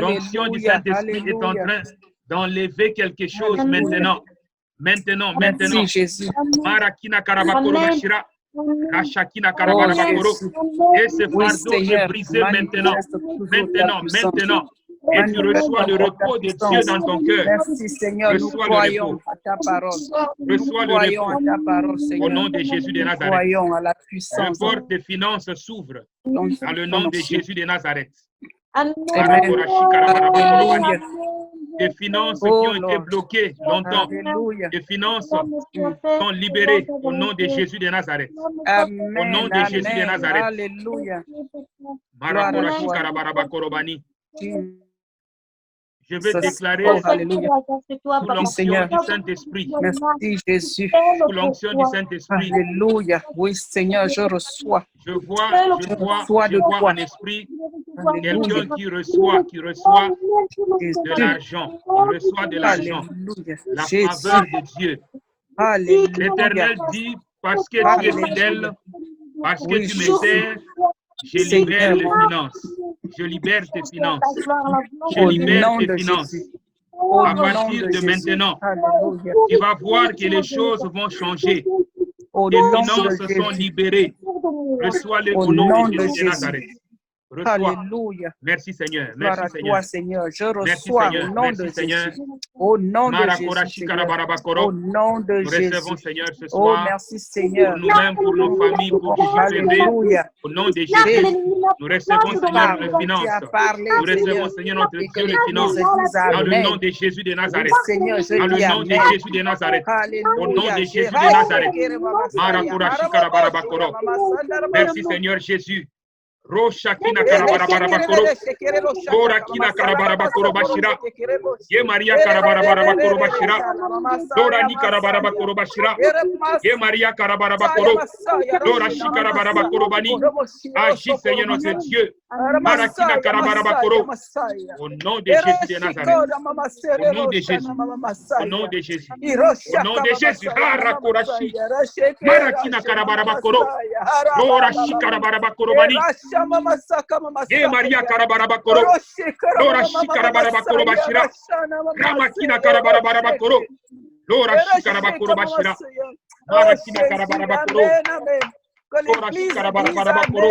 L'onction du Alléluia. Saint-Esprit est en Alléluia. train d'enlever quelque chose Alléluia. maintenant. Merci, Jésus. Marakina Karabakorobashira. Rachakina Oh, Karabarabakoro. Jésus. Et ce Oui, fardeau est Seigneur. brisé maintenant. Manifeste toujours ta puissance. Maintenant. Et tu reçois le repos de Dieu dans ton cœur. Merci, Seigneur. Nous Reçois le croyons repos. à ta parole. Reçois Nous le croyons à repos. ta parole, Au Seigneur. nom de Jésus de Nous Nazareth. croyons à la Les puissance. portes des finances s'ouvrent dans le nom de Jésus de Nazareth. Amen. Alléluia. Des finances qui Oh, ont été Lord. bloquées longtemps. Alléluia. Des finances sont libérées au nom de Jésus de Nazareth. Amen. Au nom de Jésus de Amen. Nazareth. Alléluia. Marakorashi toi. Karabarabakorobani. Tu- Je vais déclarer Oh, alléluia. sous l'onction Seigneur. du Saint-Esprit. Merci, Jésus. Sous l'onction du Saint-Esprit. Alléluia. Oui, Seigneur, je reçois. Je vois en esprit Alléluia. quelqu'un qui reçoit de l'argent. Il reçoit de l'argent. Alléluia. La Jésus. faveur de Dieu. Alléluia. L'Éternel dit, parce que tu es fidèle, parce que Oui, tu me Jésus. sers, je libère les finances. Je libère tes finances. Je Au libère nom tes de finances. Jésus. Au À nom partir de de Jésus. maintenant, Alléluia. tu vas voir que les choses vont changer. Au Tes nom finances de sont Jésus. libérées. Reçois-les Au au nom nom de de Jésus de Jésus. Nazareth. Reçois. Alléluia. Merci Seigneur. Gloire Merci à Seigneur. toi, Seigneur. Je Merci reçois Seigneur. au nom Merci de Seigneur. Jésus. Au nom de Jésus, Marakorashi Seigneur. Karabarabakoro. Au nom de Nous recevons Jésus. Seigneur ce Oh, soir merci, Seigneur. pour nous-mêmes, pour nos familles, pour JPB. Alléluia. Au nom de Jésus, nous recevons Seigneur les Tu as finances. parlé, Nous recevons Seigneur. Seigneur notre Et que Dieu les l'Église finances. dise Dans le Amen. nom de Jésus de Nazareth. Seigneur, je Dans le dis nom de Amen. Jésus de Nazareth. Alléluia. Au nom de Jésus de Nazareth. Marakorashi Karabarabakoro. Merci Seigneur Jésus. Roshakina Karabarabakoro. Korakina Karabarabakoro Bashira. Ye Maria Karabarabakoro Bashira. Dorani Karabarabakoro Bashira. Ye Maria Karabarabakoro. Dorashi Karabarabakoro Bani. Agis Seigneur notre Dieu. Marakina Karabarabakoro. Au nom de Jésus de Nazareth. Au nom de Jésus. Au nom de Jésus. Au nom de Jésus. Harakorashi. Marakina Karabarabakoro. Dorashi Karabarabakoro Bani. Ye Maria Karabarabakoro. Dorashi Karabarabakoro Bashira. Ramakina Karabarabakoro. Dorashi Karabarabakoro Bashira. Marakina Karabarabakoro. Dorashi Karabarabakoro.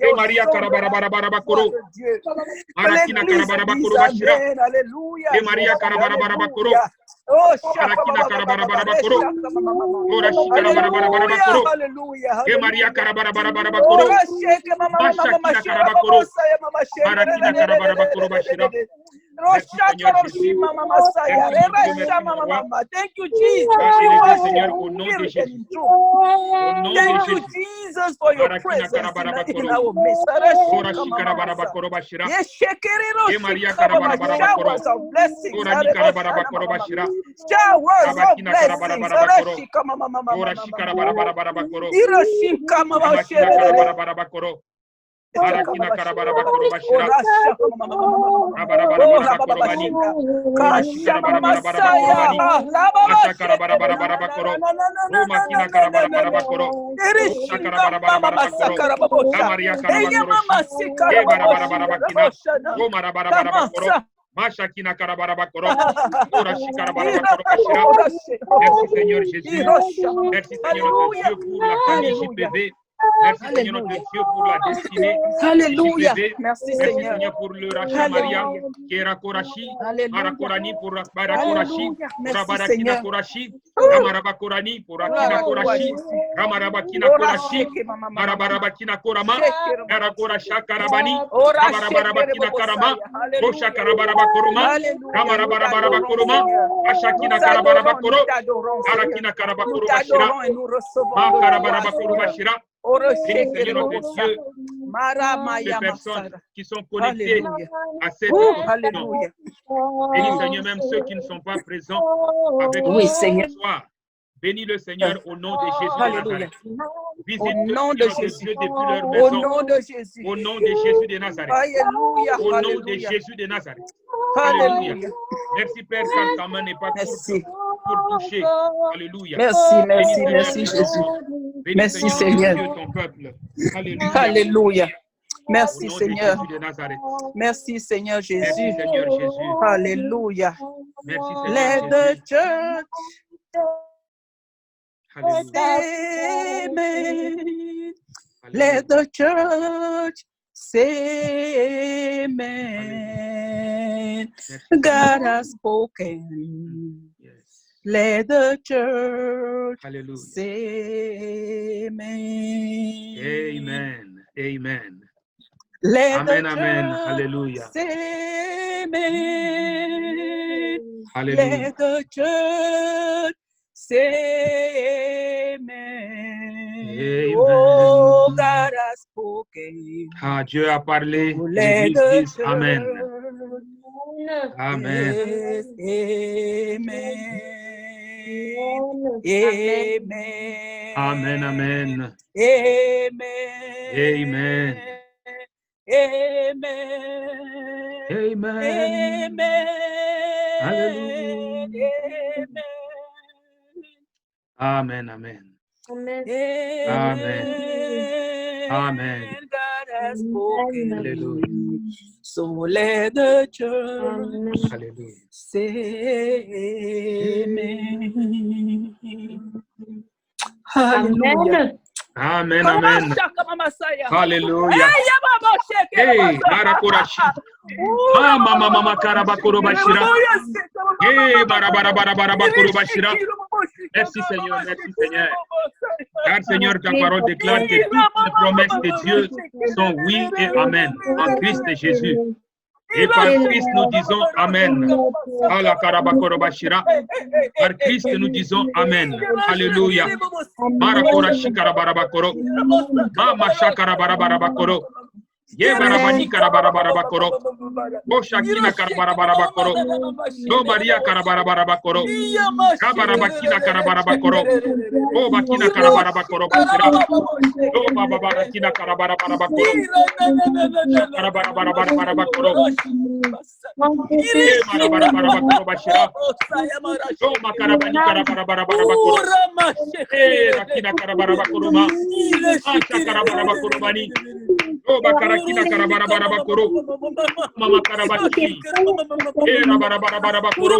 Ye Maria Karabarabakoro. Marakina Karabarabakoro Bashira. Ye Maria Karabarabakoro. Marakina Karabarabakoro. Dorashi Karabarabakoro. Ye Maria Karabarabakoro. Mashakina Karabakoro. Marakina Karabarabakoro Bashira. Merci Seigneur Jésus. Thank you, Jesus. Seigneur, au nom de Jésus. Au nom de Thank you, Jesus, for your presence in our midst. Showers of blessings. Showers of blessings. Arakina karabara korobashira. Mashakina karabarabakoro. Merci Seigneur Jésus. Merci Seigneur notre Dieu pour la famille JPV. Merci Seigneur notre Dieu pour la destinée. Alléluia. Merci Seigneur pour le rachat Maria, Kera Korashi, Marakorani pour Barakorashi, Rabarakina Korashi, Ramarabakorani pour Akina Korashi, Ramarabakina Korashi, Marabarabakina Korama, Karakorasha Karabani, Rabarabakina Karama, Kosha Karabarabakoroma, Ramarabarabakoroma, Ashakina Karabarabakoro, Arakina Karabakorobashira, Makarabarabakoroshira. Seigneur notre Dieu, ces personnes qui sont connectées à cette connexion. Bénis Seigneur même ceux qui ne sont pas présents avec nous ce soir. Bénis le Seigneur au nom de Jésus de Nazareth. Visite le nom de Jésus depuis leur maison. Au nom de Jésus. Au nom de Jésus de Nazareth. Alléluia. Au nom de Jésus de Nazareth. Alléluia. Merci Père car ta main n'est pas courte pour toucher. Alléluia. Merci Jésus. Merci Seigneur. Ton peuple. Alléluia. Alléluia. Merci Au nom Seigneur. de Jésus de Nazareth. Merci Seigneur Jésus. Merci Seigneur Jésus. Alléluia. Merci Let Seigneur the Jésus. church Alléluia. amen. Let the church say amen. God has spoken. Let the church say amen. Amen. Amen. Let Amen. the Amen. church Hallelujah. say amen. Hallelujah. Let the church say amen. Amen. Oh, God has spoken. Ah, Dieu a parlé. Let the L'Église dise Amen. Amen. Amen. Amen. Amen. Amen. Amen. Amen. Amen. Amen. Amen. Hallelujah. Amen. Amen. Amen. Amen. Amen. God has spoken. Hallelujah. So let the church Hallelujah. say amen. Amen. Amen. Amen. Hallelujah. Hey, Marakorashi. Mama Karabakoro Bashira. Hey, Barabarabarabarakoro Bashira. Merci Seigneur, merci Seigneur. Car Seigneur, ta parole déclare que toutes les promesses de Dieu sont oui et amen en Christ Jésus. Et par Christ, nous disons Amen. Allah Karabakoro Bashira. Par Christ, nous disons Amen. Alléluia. Marakorashi Karabarabakoro. Mama Shakarabarabakoro. Ye barabani karabarabakoro. Bo shakina karabarabakoro. Do Maria karabarabakoro. Kabarabakina karabarabakoro. Bo bakina karabarabakoro. Do baba barakina karabarabakoro. Karabarabakoro. Ye marabarabakoro bashira. Do makarabani karabarabakoro. Eh rakina karabarabakoro ma. Asha karabarabakoro bani. Oh, Bakarakina Karabarabakoro, Mama Karabachi, Era Barabarabakoro,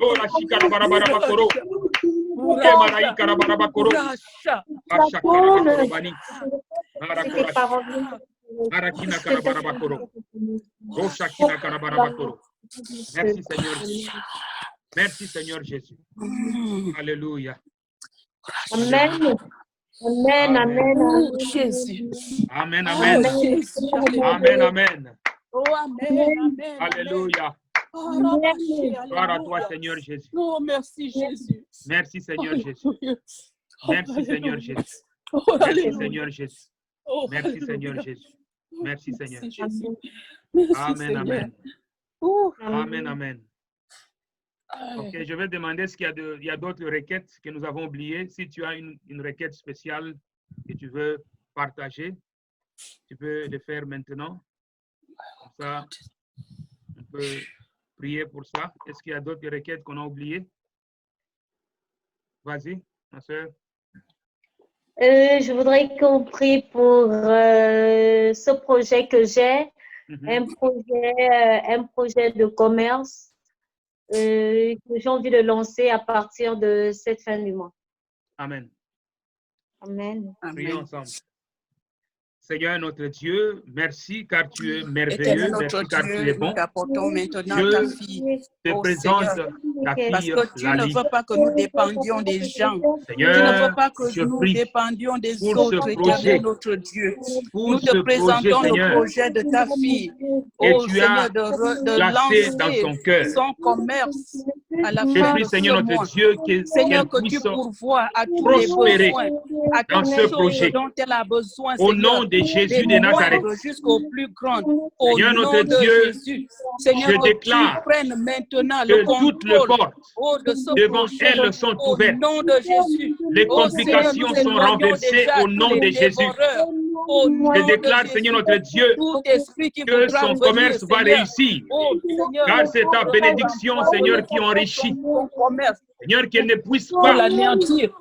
Oh, Shikarabarabakoro, Marai Karabarabakoro, Asha Karabarabani, Marakina Karabarabakoro, Oh, Shakina Karabarabakoro. Merci Seigneur Jésus. Merci Seigneur Jésus. Alléluia. Amen. Amen. Amen. Jésus. Amen. Amen. Amen. Amen. Oh, amen, amen. Alléluia. Gloire à toi, Seigneur Jésus. Oh, merci, Jésus. Merci, Seigneur Jésus. Merci, Seigneur Jésus. Oh, Merci, Seigneur Jésus. Oh, Merci, Seigneur Jésus. Merci, Seigneur. Merci, Jésus. Merci, Amen, Seigneur. amen. Oh, Amen, amen. Ok, je vais demander s'il y a d'autres requêtes que nous avons oubliées. Si tu as une requête spéciale que tu veux partager, tu peux le faire maintenant. Comme ça, on peut prier pour ça. Est-ce qu'il y a d'autres requêtes qu'on a oubliées? Vas-y, ma soeur. Je voudrais qu'on prie pour ce projet que j'ai, un projet de commerce que j'ai envie de lancer à partir de cette fin du mois. Amen. Amen. Prions ensemble. Seigneur notre Dieu, merci car tu es merveilleux, Éternel merci notre car tu es Dieu, bon. nous t'apportons maintenant ta fille. Je te Oh, présente Seigneur, ta parce fille, que tu ne Lali. veux pas que nous dépendions des gens. Tu ne Seigneur, veux pas que je nous prie dépendions des pour autres, ce éternel projet. notre Dieu. Pour Nous ce te projet, présentons le Seigneur, projet de ta fille. que Oh, tu as Seigneur, de placé dans lancer son cœur. son commerce à la Je fin prie, de Seigneur ce notre mois. Dieu, Seigneur, qu'elle que tu puisse pourvoies à tous les prospérer besoins, à dans toutes ce choses projet. dont elle a besoin, Au Seigneur, nom de Jésus des de Nazareth. moindres jusqu'aux plus grandes. Au Seigneur nom notre de Dieu, Jésus, Seigneur, je que tu déclare prennes maintenant que le toutes les contrôle portes de ce devant projet. elle sont Au ouvertes. nom de Jésus. Les Oh Seigneur, complications nous sont éloignons renversées déjà au nom tous de les Jésus. dévoreurs. Au nom Je de déclare, Jésus, Seigneur notre Dieu, tout esprit qui que voudra son venir, commerce va Seigneur. réussir. Oh Seigneur, Car c'est ta bénédiction, Seigneur, qui enrichit. son commerce Seigneur, qu'elle ne puisse pour pas l'anéantir.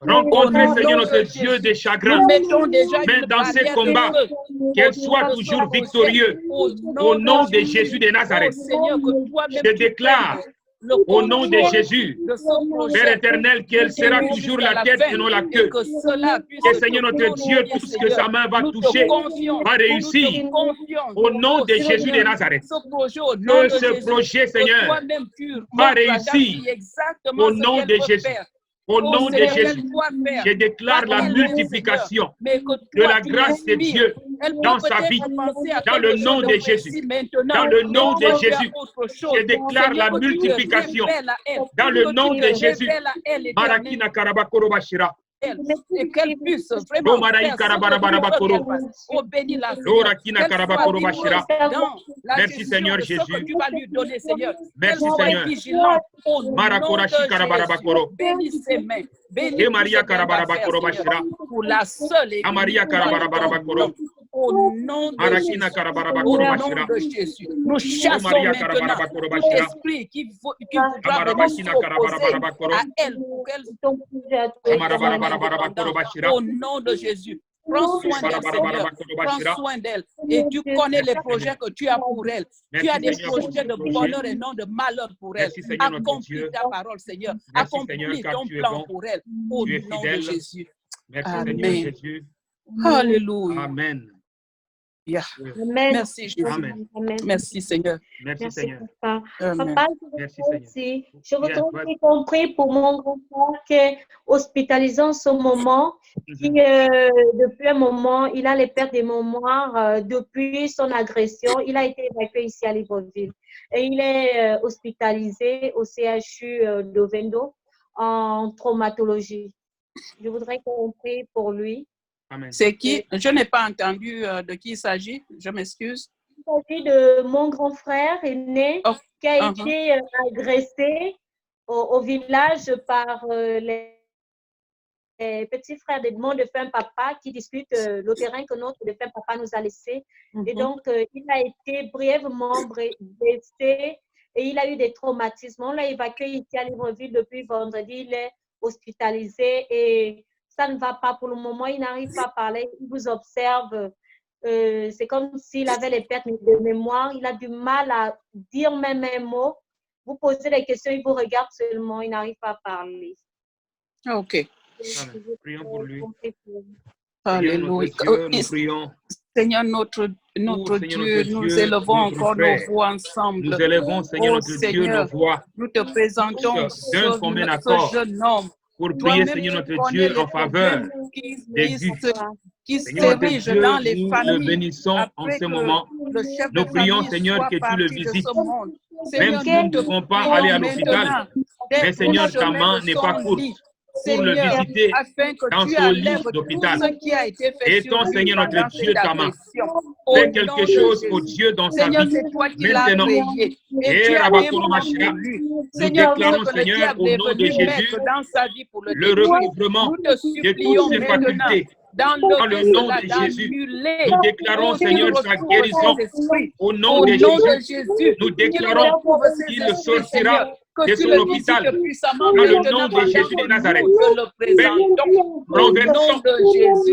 rencontrer, Au Seigneur nom notre de Dieu, Jésus, des chagrins. nous mettons déjà Mais une dans ces barrière combats, de feu qu'elle autour soit de toujours ce projet. victorieuse. Au nom de Jésus de Nazareth. Oh Seigneur, que toi-même Je tu déclare, prennes le au nom de contrôle Jésus, de ce projet. Père éternel, qu'elle du sera début toujours jusqu'à la tête fin, et non la et queue. que cela puisse Que te Seigneur notre Dieu, glorifier, tout ce que Seigneur. sa main va Nous toucher te confions, va nous réussir. te confions. Au nom Oh, de Jésus de Seigneur, Nazareth. ce projet au nom Que de ce Jésus, projet, que Seigneur, toi-même tu va montres à ta réussir. fille exactement Au ce nom qu'elle de veut Jésus. faire. Au Oh nom de Seigneur, Jésus, qu'elle doit faire. je déclare Pas la elle-même, multiplication Seigneur, mais que de toi, la tu grâce de l'inspires. Dieu Elle peut dans sa peut-être vie. penser à Dans le quelque nom chose de de Jésus. précis maintenant, Dans le mais nom de toi vers Jésus, autre je chose. déclare la Seigneur, que tu te multiplication. révèles à elle, Dans le que nom tu de te Jésus. révèles à elle, éternel, Marakina Karabakoro Bashira. et qu'elle puisse vraiment Domaraï faire ce que tu veux Karabarabakoro. qu'elle fasse. Oh, bénis-la, Seigneur. Lorakina Qu'elle soit Karabakoro vigoureuse Bashira. dans la Merci, gestion Seigneur de ce Jésus. que tu vas lui donner, Seigneur. Qu'elle Merci, soit Seigneur. vigilante au nom Marakorashi de Jésus. Karabarabakoro. Bénis ses mains. Bénis Et tout Maria ce qu'elle va faire, Karabarabakoro Seigneur. Bashira. Pour la seule et Amaria unique gloire de ton Karabarabakoro. nom. Au nom de Marakina Jésus. Karabarabakoro Au nom Bashira. de Jésus. Nous Oh chassons Maria maintenant Karabarabakoro tout Bashira. esprit qui voudra venir Amarabashina s'opposer Karabarabakoro. à elle pour qu'elle Amarabarabakoro Bashira. au nom de Jésus. Prends soin d'elle, Seigneur. Barabarabakoro Prends Bashira. soin d'elle. Et tu connais les Merci, projets Seigneur. que tu as pour elle. Merci, Tu as des Seigneur, pour projets ce de projet. bonheur et non de malheur pour elle. Merci, Seigneur, notre Accomplis Dieu. ta parole, Seigneur. Merci, Seigneur, Accomplis car ton tu es plan bon. pour elle. Au Tu es nom de fidèle. Jésus. Merci, Amen. Seigneur Jésus. Alléluia. Amen. Yeah. Amen. Merci, Jésus. Amen. Amen. Merci, Seigneur. Merci, Merci, Seigneur. papa. Amen. Papa, Merci, Seigneur. aussi, je Bien, voudrais y compris pour mon grand-père qui est hospitalisé en ce moment, qui depuis un moment, il a les pertes de mémoire depuis son agression. Il a été évacué ici à Libreville et il est hospitalisé au CHU de Vendo en traumatologie. Je voudrais qu'on prie pour lui. Amen. C'est qui? Je n'ai pas entendu de qui il s'agit. Je m'excuse. Il s'agit de mon grand frère aîné qui a été agressé au village par les petits frères des mondes de fin papa qui discutent le terrain que notre défunt papa nous a laissé. Et donc, il a été brièvement blessé et il a eu des traumatismes. On l'a évacué ici à Libreville depuis vendredi. Il est hospitalisé et ça ne va pas pour le moment. Il n'arrive pas à parler. Il vous observe. C'est comme s'il avait les pertes de mémoire. Il a du mal à dire même un mot. Vous posez des questions, il vous regarde seulement. Il n'arrive pas à parler. OK. Amen. Prions pour lui. Alléluia. Nous prions. Seigneur notre Dieu, nous élevons encore nos voix ensemble. Nous élevons, Seigneur notre Dieu, nos voix. Nous te présentons d'un commun accord ce jeune homme. pour prier, Seigneur notre Dieu, en faveur des Gus. qui s'érige dans les familles. Nous le bénissons en ce moment. Nous prions, Seigneur, que tu le visites. Même si nous ne pouvons pas aller à l'hôpital, mais Seigneur, ta main n'est pas courte pour le visiter dans son lit d'hôpital. Et ton Seigneur, notre Dieu, ta main. Fais quelque chose, au Dieu, dans sa vie. Maintenant, et Rabakouromachira, nous déclarons, Seigneur, au nom de Jésus, le recouvrement de toutes ses facultés. Dans le nom de Jésus, nous déclarons, Seigneur, sa guérison. Au nom de Jésus, nous déclarons qu'il sortira de son hôpital. Dans le nom de Jésus de Nazareth. Renversons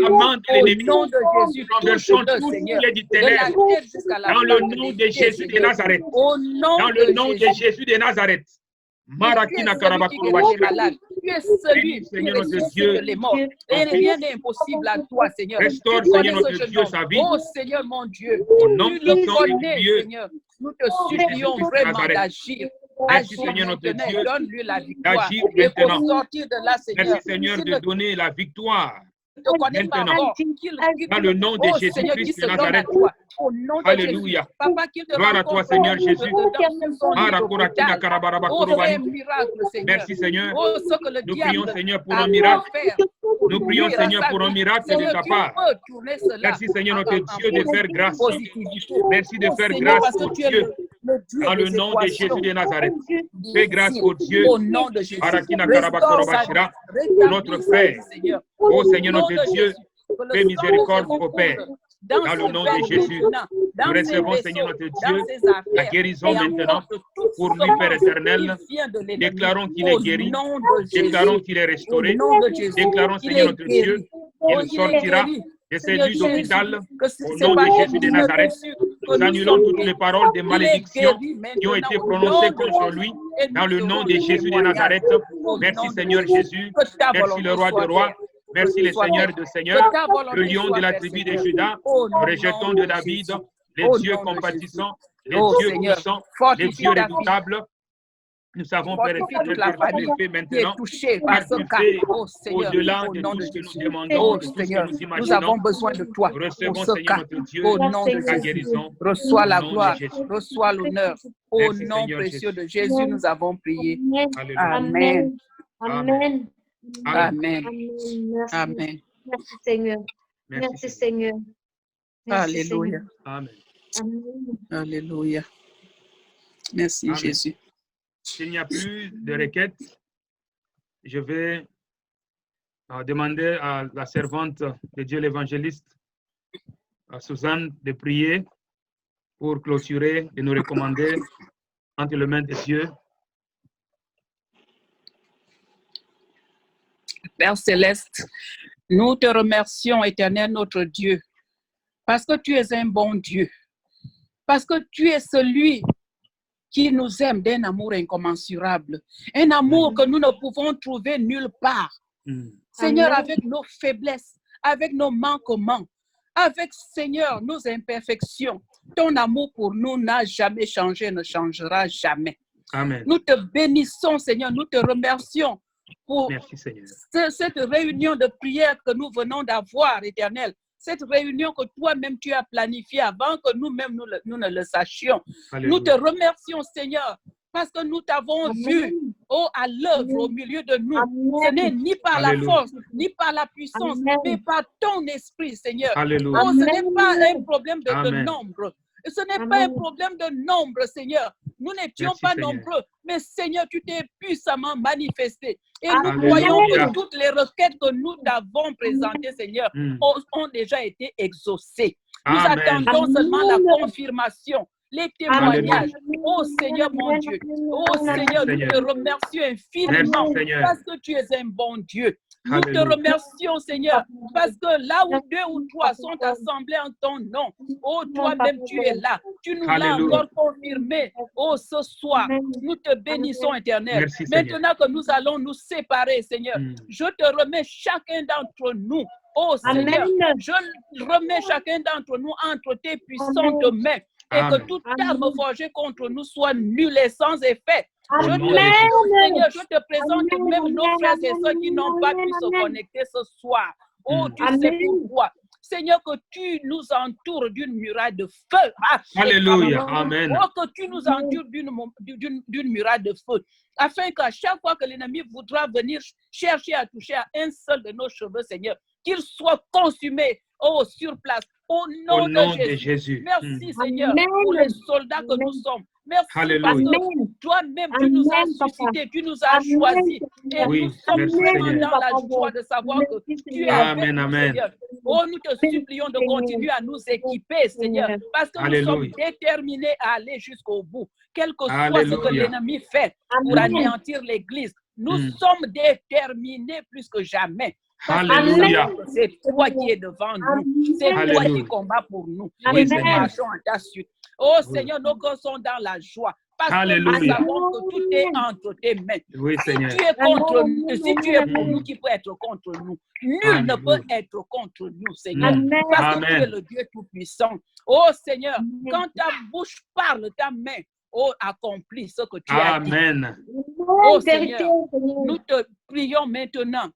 la main de l'ennemi. Renversons tout ce qui est du ténèbre. Dans le nom de Jésus de Nazareth. Dans le nom de Jésus de Nazareth. Marakina Karabakourobachira. Tu es celui qui ressuscite les morts. Et rien n'est impossible à toi, Seigneur. Restaure, Seigneur, notre Dieu, sa vie. Oh, Seigneur, mon Dieu. Au nom Tu nous connais, Seigneur. Nous te supplions vraiment d'agir. Merci, Seigneur, notre Dieu. Donne-lui la victoire. D'agir Et pour maintenant. sortir de là, Seigneur. Merci, Seigneur, de donner la victoire. Te connais pas Maintenant, encore. dans le nom de Jésus-Christ de Nazareth. Au nom de Alléluia. Jésus. Papa, qu'il te Gloire à toi, Seigneur Jésus. Miracle, Seigneur. Merci, Seigneur. Oh, ce que le Nous diable prions, Seigneur, pour a un miracle. fait Nous prions, Seigneur, pour un miracle de ta part. Merci, Seigneur, notre Dieu, de faire grâce. Merci de faire grâce au Dieu. Dans le nom de Jésus de Nazareth. Fais grâce au Dieu. Au nom de Jésus. Arakina Karabakorobachira, notre Père. Ô Seigneur, notre Dieu, fais miséricorde au Père. Dans le nom de Jésus, nous recevons, Seigneur notre Dieu, la guérison maintenant pour lui, Père éternel. Déclarons qu'il est guéri, déclarons qu'il est restauré, déclarons, Seigneur notre Dieu, qu'il sortira de ces lits d'hôpital au nom de Jésus de Nazareth. Nous annulons toutes les paroles de malédiction qui ont été prononcées contre lui dans le nom de Jésus de Nazareth. Merci, Seigneur Jésus. Merci, le roi des rois. Merci le Seigneur de Seigneurs, le lion de la tribu de Judas, le rejeton de David, les dieux compatissants, les dieux puissants, les dieux redoutables. Nous savons, Père éternel, que tu le fais maintenant, car tu fais au-delà de tout ce que nous demandons, de tout ce que nous imaginons. Nous avons besoin de toi. Recevons, Seigneur notre Dieu, au nom de ta Jésus. guérison. Reçois la gloire, reçois l'honneur. Au nom précieux de Jésus, nous avons prié. Amen. Amen. Amen. Merci. Amen. Merci Seigneur. Merci Seigneur. Merci, Alléluia. Amen. Amen. Alléluia. Merci Amen. Jésus. S'il n'y a plus de requêtes, je vais demander à la servante de Dieu l'évangéliste, à Suzanne, de prier pour clôturer et nous recommander entre les mains de Dieu. Père Céleste, nous te remercions, Éternel notre Dieu, parce que tu es un bon Dieu, parce que tu es celui qui nous aime d'un amour incommensurable, un amour que nous ne pouvons trouver nulle part. Seigneur, avec nos faiblesses, avec nos manquements, avec, Seigneur, nos imperfections, ton amour pour nous n'a jamais changé, ne changera jamais. Amen. Nous te bénissons, Seigneur, nous te remercions pour Merci, Seigneur. Cette réunion de prière que nous venons d'avoir, Éternel, cette réunion que toi-même tu as planifiée avant que nous-mêmes nous ne le sachions. Alléluia. Nous te remercions, Seigneur, parce que nous t'avons vu à l'œuvre au milieu de nous. Ce n'est ni par Alléluia. la force, ni par la puissance, mais par ton esprit, Seigneur. Alléluia. Oh, ce n'est pas un problème de Amen. nombre. Ce n'est pas un problème de nombre, Seigneur. Nous n'étions Merci, pas Seigneur. nombreux, mais Seigneur, tu t'es puissamment manifesté. Et Alléluia. nous croyons que toutes les requêtes que nous t'avons présentées, Seigneur, ont déjà été exaucées. Nous Amen. attendons seulement la confirmation, les témoignages. Oh Seigneur, mon Dieu. Oh Seigneur, nous te remercions infiniment. Merci, Seigneur. Parce que tu es un bon Dieu. Nous te Alléluia. remercions, Seigneur, parce que là où 2 ou 3 sont assemblés en ton nom, oh, toi-même, tu es là. Tu nous l'as Alléluia. encore confirmé, oh, ce soir. Nous te bénissons, Éternel. Merci, Seigneur. Maintenant que nous allons nous séparer, Seigneur, je te remets chacun d'entre nous. Oh, Seigneur, je remets chacun d'entre nous entre tes puissantes mains. Et Amen. que toute arme forgée contre nous soit nulle et sans effet. Amen. Seigneur, je te présente même nos frères et sœurs qui n'ont pas pu se connecter ce soir. Oh, tu sais pourquoi. Seigneur, que tu nous entoures d'une muraille de feu. Alléluia. Amen. Oh, que tu nous entoures d'une muraille de feu. Afin qu'à chaque fois que l'ennemi voudra venir chercher à toucher à un seul de nos cheveux, Seigneur, qu'il soit consumé, sur place. Au nom de Jésus. Merci, Seigneur, pour les soldats que nous sommes. Merci parce que toi-même, tu nous as suscités, tu nous as choisis. Et nous sommes vraiment dans la joie de savoir que tu es avec nous, Seigneur. Oh, nous te supplions de continuer à nous équiper, Seigneur, parce que nous sommes déterminés à aller jusqu'au bout. Quel que soit ce que l'ennemi fait pour anéantir l'Église, nous sommes déterminés plus que jamais. Alléluia. C'est toi qui es devant nous. C'est toi qui combats pour nous. Et nous marchons en ta suite. Oh Seigneur, nos cœurs sont dans la joie. Parce que nous savons que tout est entre tes mains. Oui, Seigneur. Si tu es contre nous, si tu es pour nous, qui peut être contre nous? Nul ne peut être contre nous, Seigneur. Parce que tu es le Dieu Tout-Puissant. Oh Seigneur, quand ta bouche parle, ta main accomplit ce que tu as dit. Amen. Oh Seigneur, nous te prions maintenant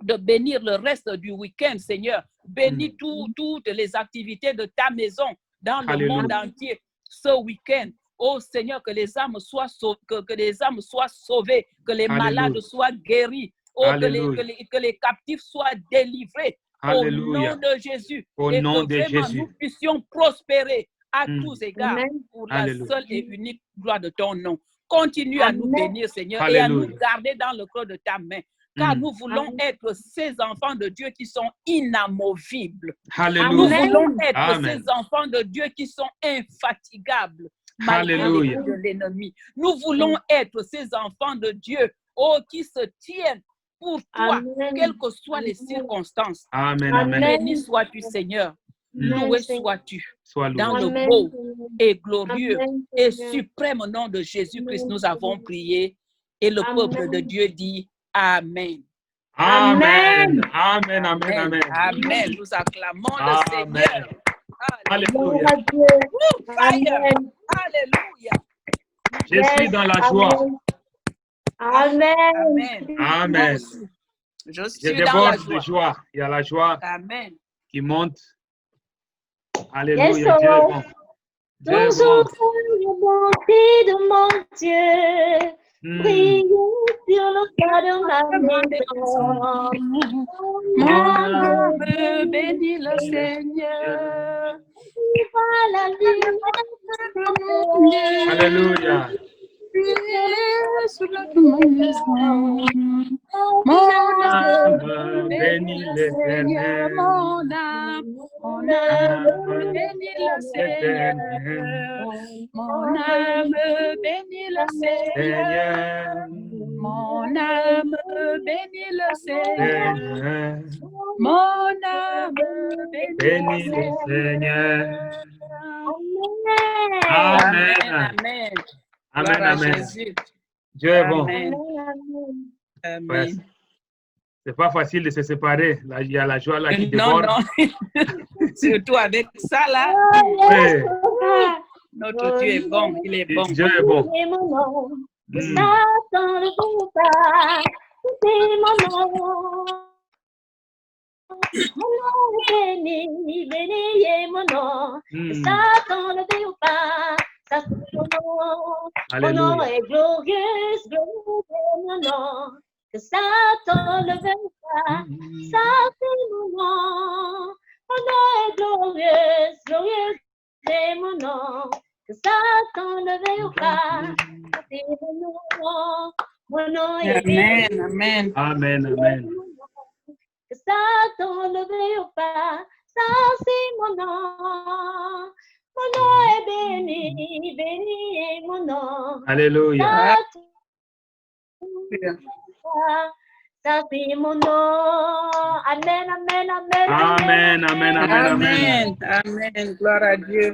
de bénir le reste du week-end, Seigneur. Bénis toutes les activités de ta maison dans le monde entier ce week-end. Oh Seigneur, que les âmes soient sauvées, que les âmes soient sauvées, que les malades soient guéris, que les captifs soient délivrés. Au nom de Jésus. Au et nom que de vraiment Jésus. nous puissions prospérer à tous égards pour la seule et unique gloire de ton nom. Continue à nous bénir, Seigneur, et à nous garder dans le creux de ta main. Car nous voulons être ces enfants de Dieu qui sont inamovibles. Nous voulons être ces enfants de Dieu qui sont infatigables malgré les coups de l'ennemi. Nous voulons être ces enfants de Dieu qui se tiennent pour toi, quelles que soient les circonstances. Béni sois-tu, Seigneur. Loué sois-tu. Dans le beau et glorieux et suprême nom de Jésus-Christ, nous avons prié. Et le peuple de Dieu dit Amen. Amen. Amen. Amen. Amen. Amen. Nous acclamons le Seigneur. Alléluia. Alléluia. Je suis dans la joie. Amen. Amen. Je déborde de joie. Il y a la joie qui monte. Alléluia. Yes, Dieu est bon. Toujours le bonté de mon Dieu. Briller sur le toit de ma maison. Mon âme bénit le Seigneur. La lumière. Alléluia. Mon âme bénit le Seigneur. Mon âme bénit le Seigneur. Mon âme bénit le Seigneur. Mon âme bénit le Seigneur. Mon âme bénit le Seigneur. Amen. Amen. Amen. Amen. Dieu est bon. Amen. C'est pas facile de se séparer. Là, il y a la joie là qui déborde. Non. Surtout avec ça là. Oui. Notre Dieu est bon. Il est bon. Dieu est bon. Mon nom est béni, béni est mon nom. Satan ne veut pas, ça c'est mon nom. Mon nom est glorieux, glorieux est mon nom. Que Satan ne veut pas, ça c'est mon nom. Mon nom est glorieux, glorieux est mon nom. Que Satan ne veut pas, ça c'est mon nom. Mon nom est béni. Amen. Amen. Amen. Que Satan ne veut pas, ça c'est mon nom. Mon nom est béni, béni est mon nom. Alléluia. Ça c'est mon nom. Amen, amen, amen. Amen, amen, amen, amen. Amen. Gloire à Dieu.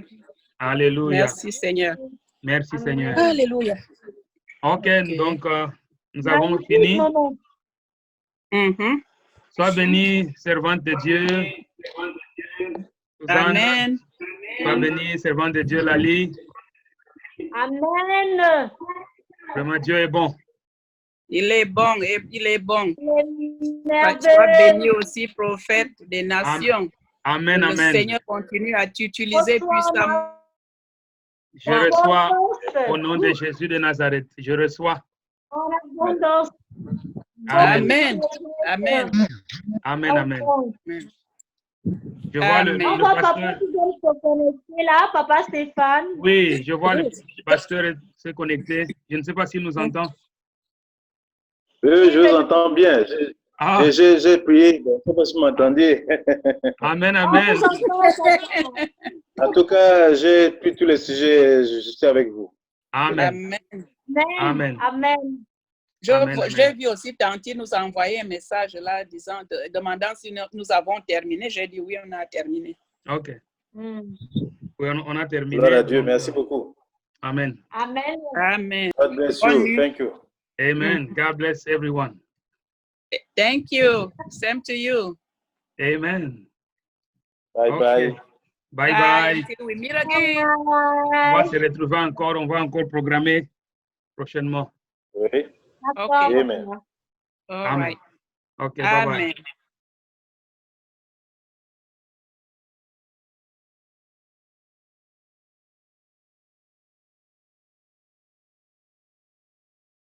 Alléluia. Merci Seigneur. Merci Seigneur. Alléluia. Ok, donc nous avons fini. Sois bénie, servante de Dieu. Amen. Sois bénie, servante de Dieu, Lali. Amen. Vraiment, Dieu est bon. Il est bon et il est bon. Sois Sois béni aussi, prophète des nations. Amen, Le amen. Seigneur continue à t'utiliser puissamment. Je reçois au nom de Jésus de Nazareth. Je reçois. Amen. Amen. Amen, amen. Je vois le pasteur. Là, Papa Stéphane. Oui, je vois le pasteur se connecter. Je ne sais pas s'il nous entend. Oui, je vous entends bien. J'ai prié. Je ne sais pas si vous m'entendez. Amen, amen. En tout cas, j'ai pris tous les sujets. Je suis avec vous. Amen. Amen. Amen. J'ai vu aussi Tanti nous a envoyé un message là demandant si nous avons terminé. J'ai dit oui, on a terminé. OK. Oui, on a terminé. Gloire à Dieu. Merci beaucoup. Amen. Amen. Amen. God bless you. Thank you. Amen. God bless everyone. Thank you. Same to you. Amen. Bye bye. Bye bye. Until we meet again. On va se retrouver encore. On va encore programmer prochainement. Oui. Okay. Amen. All right. Okay. Bye bye. Amen.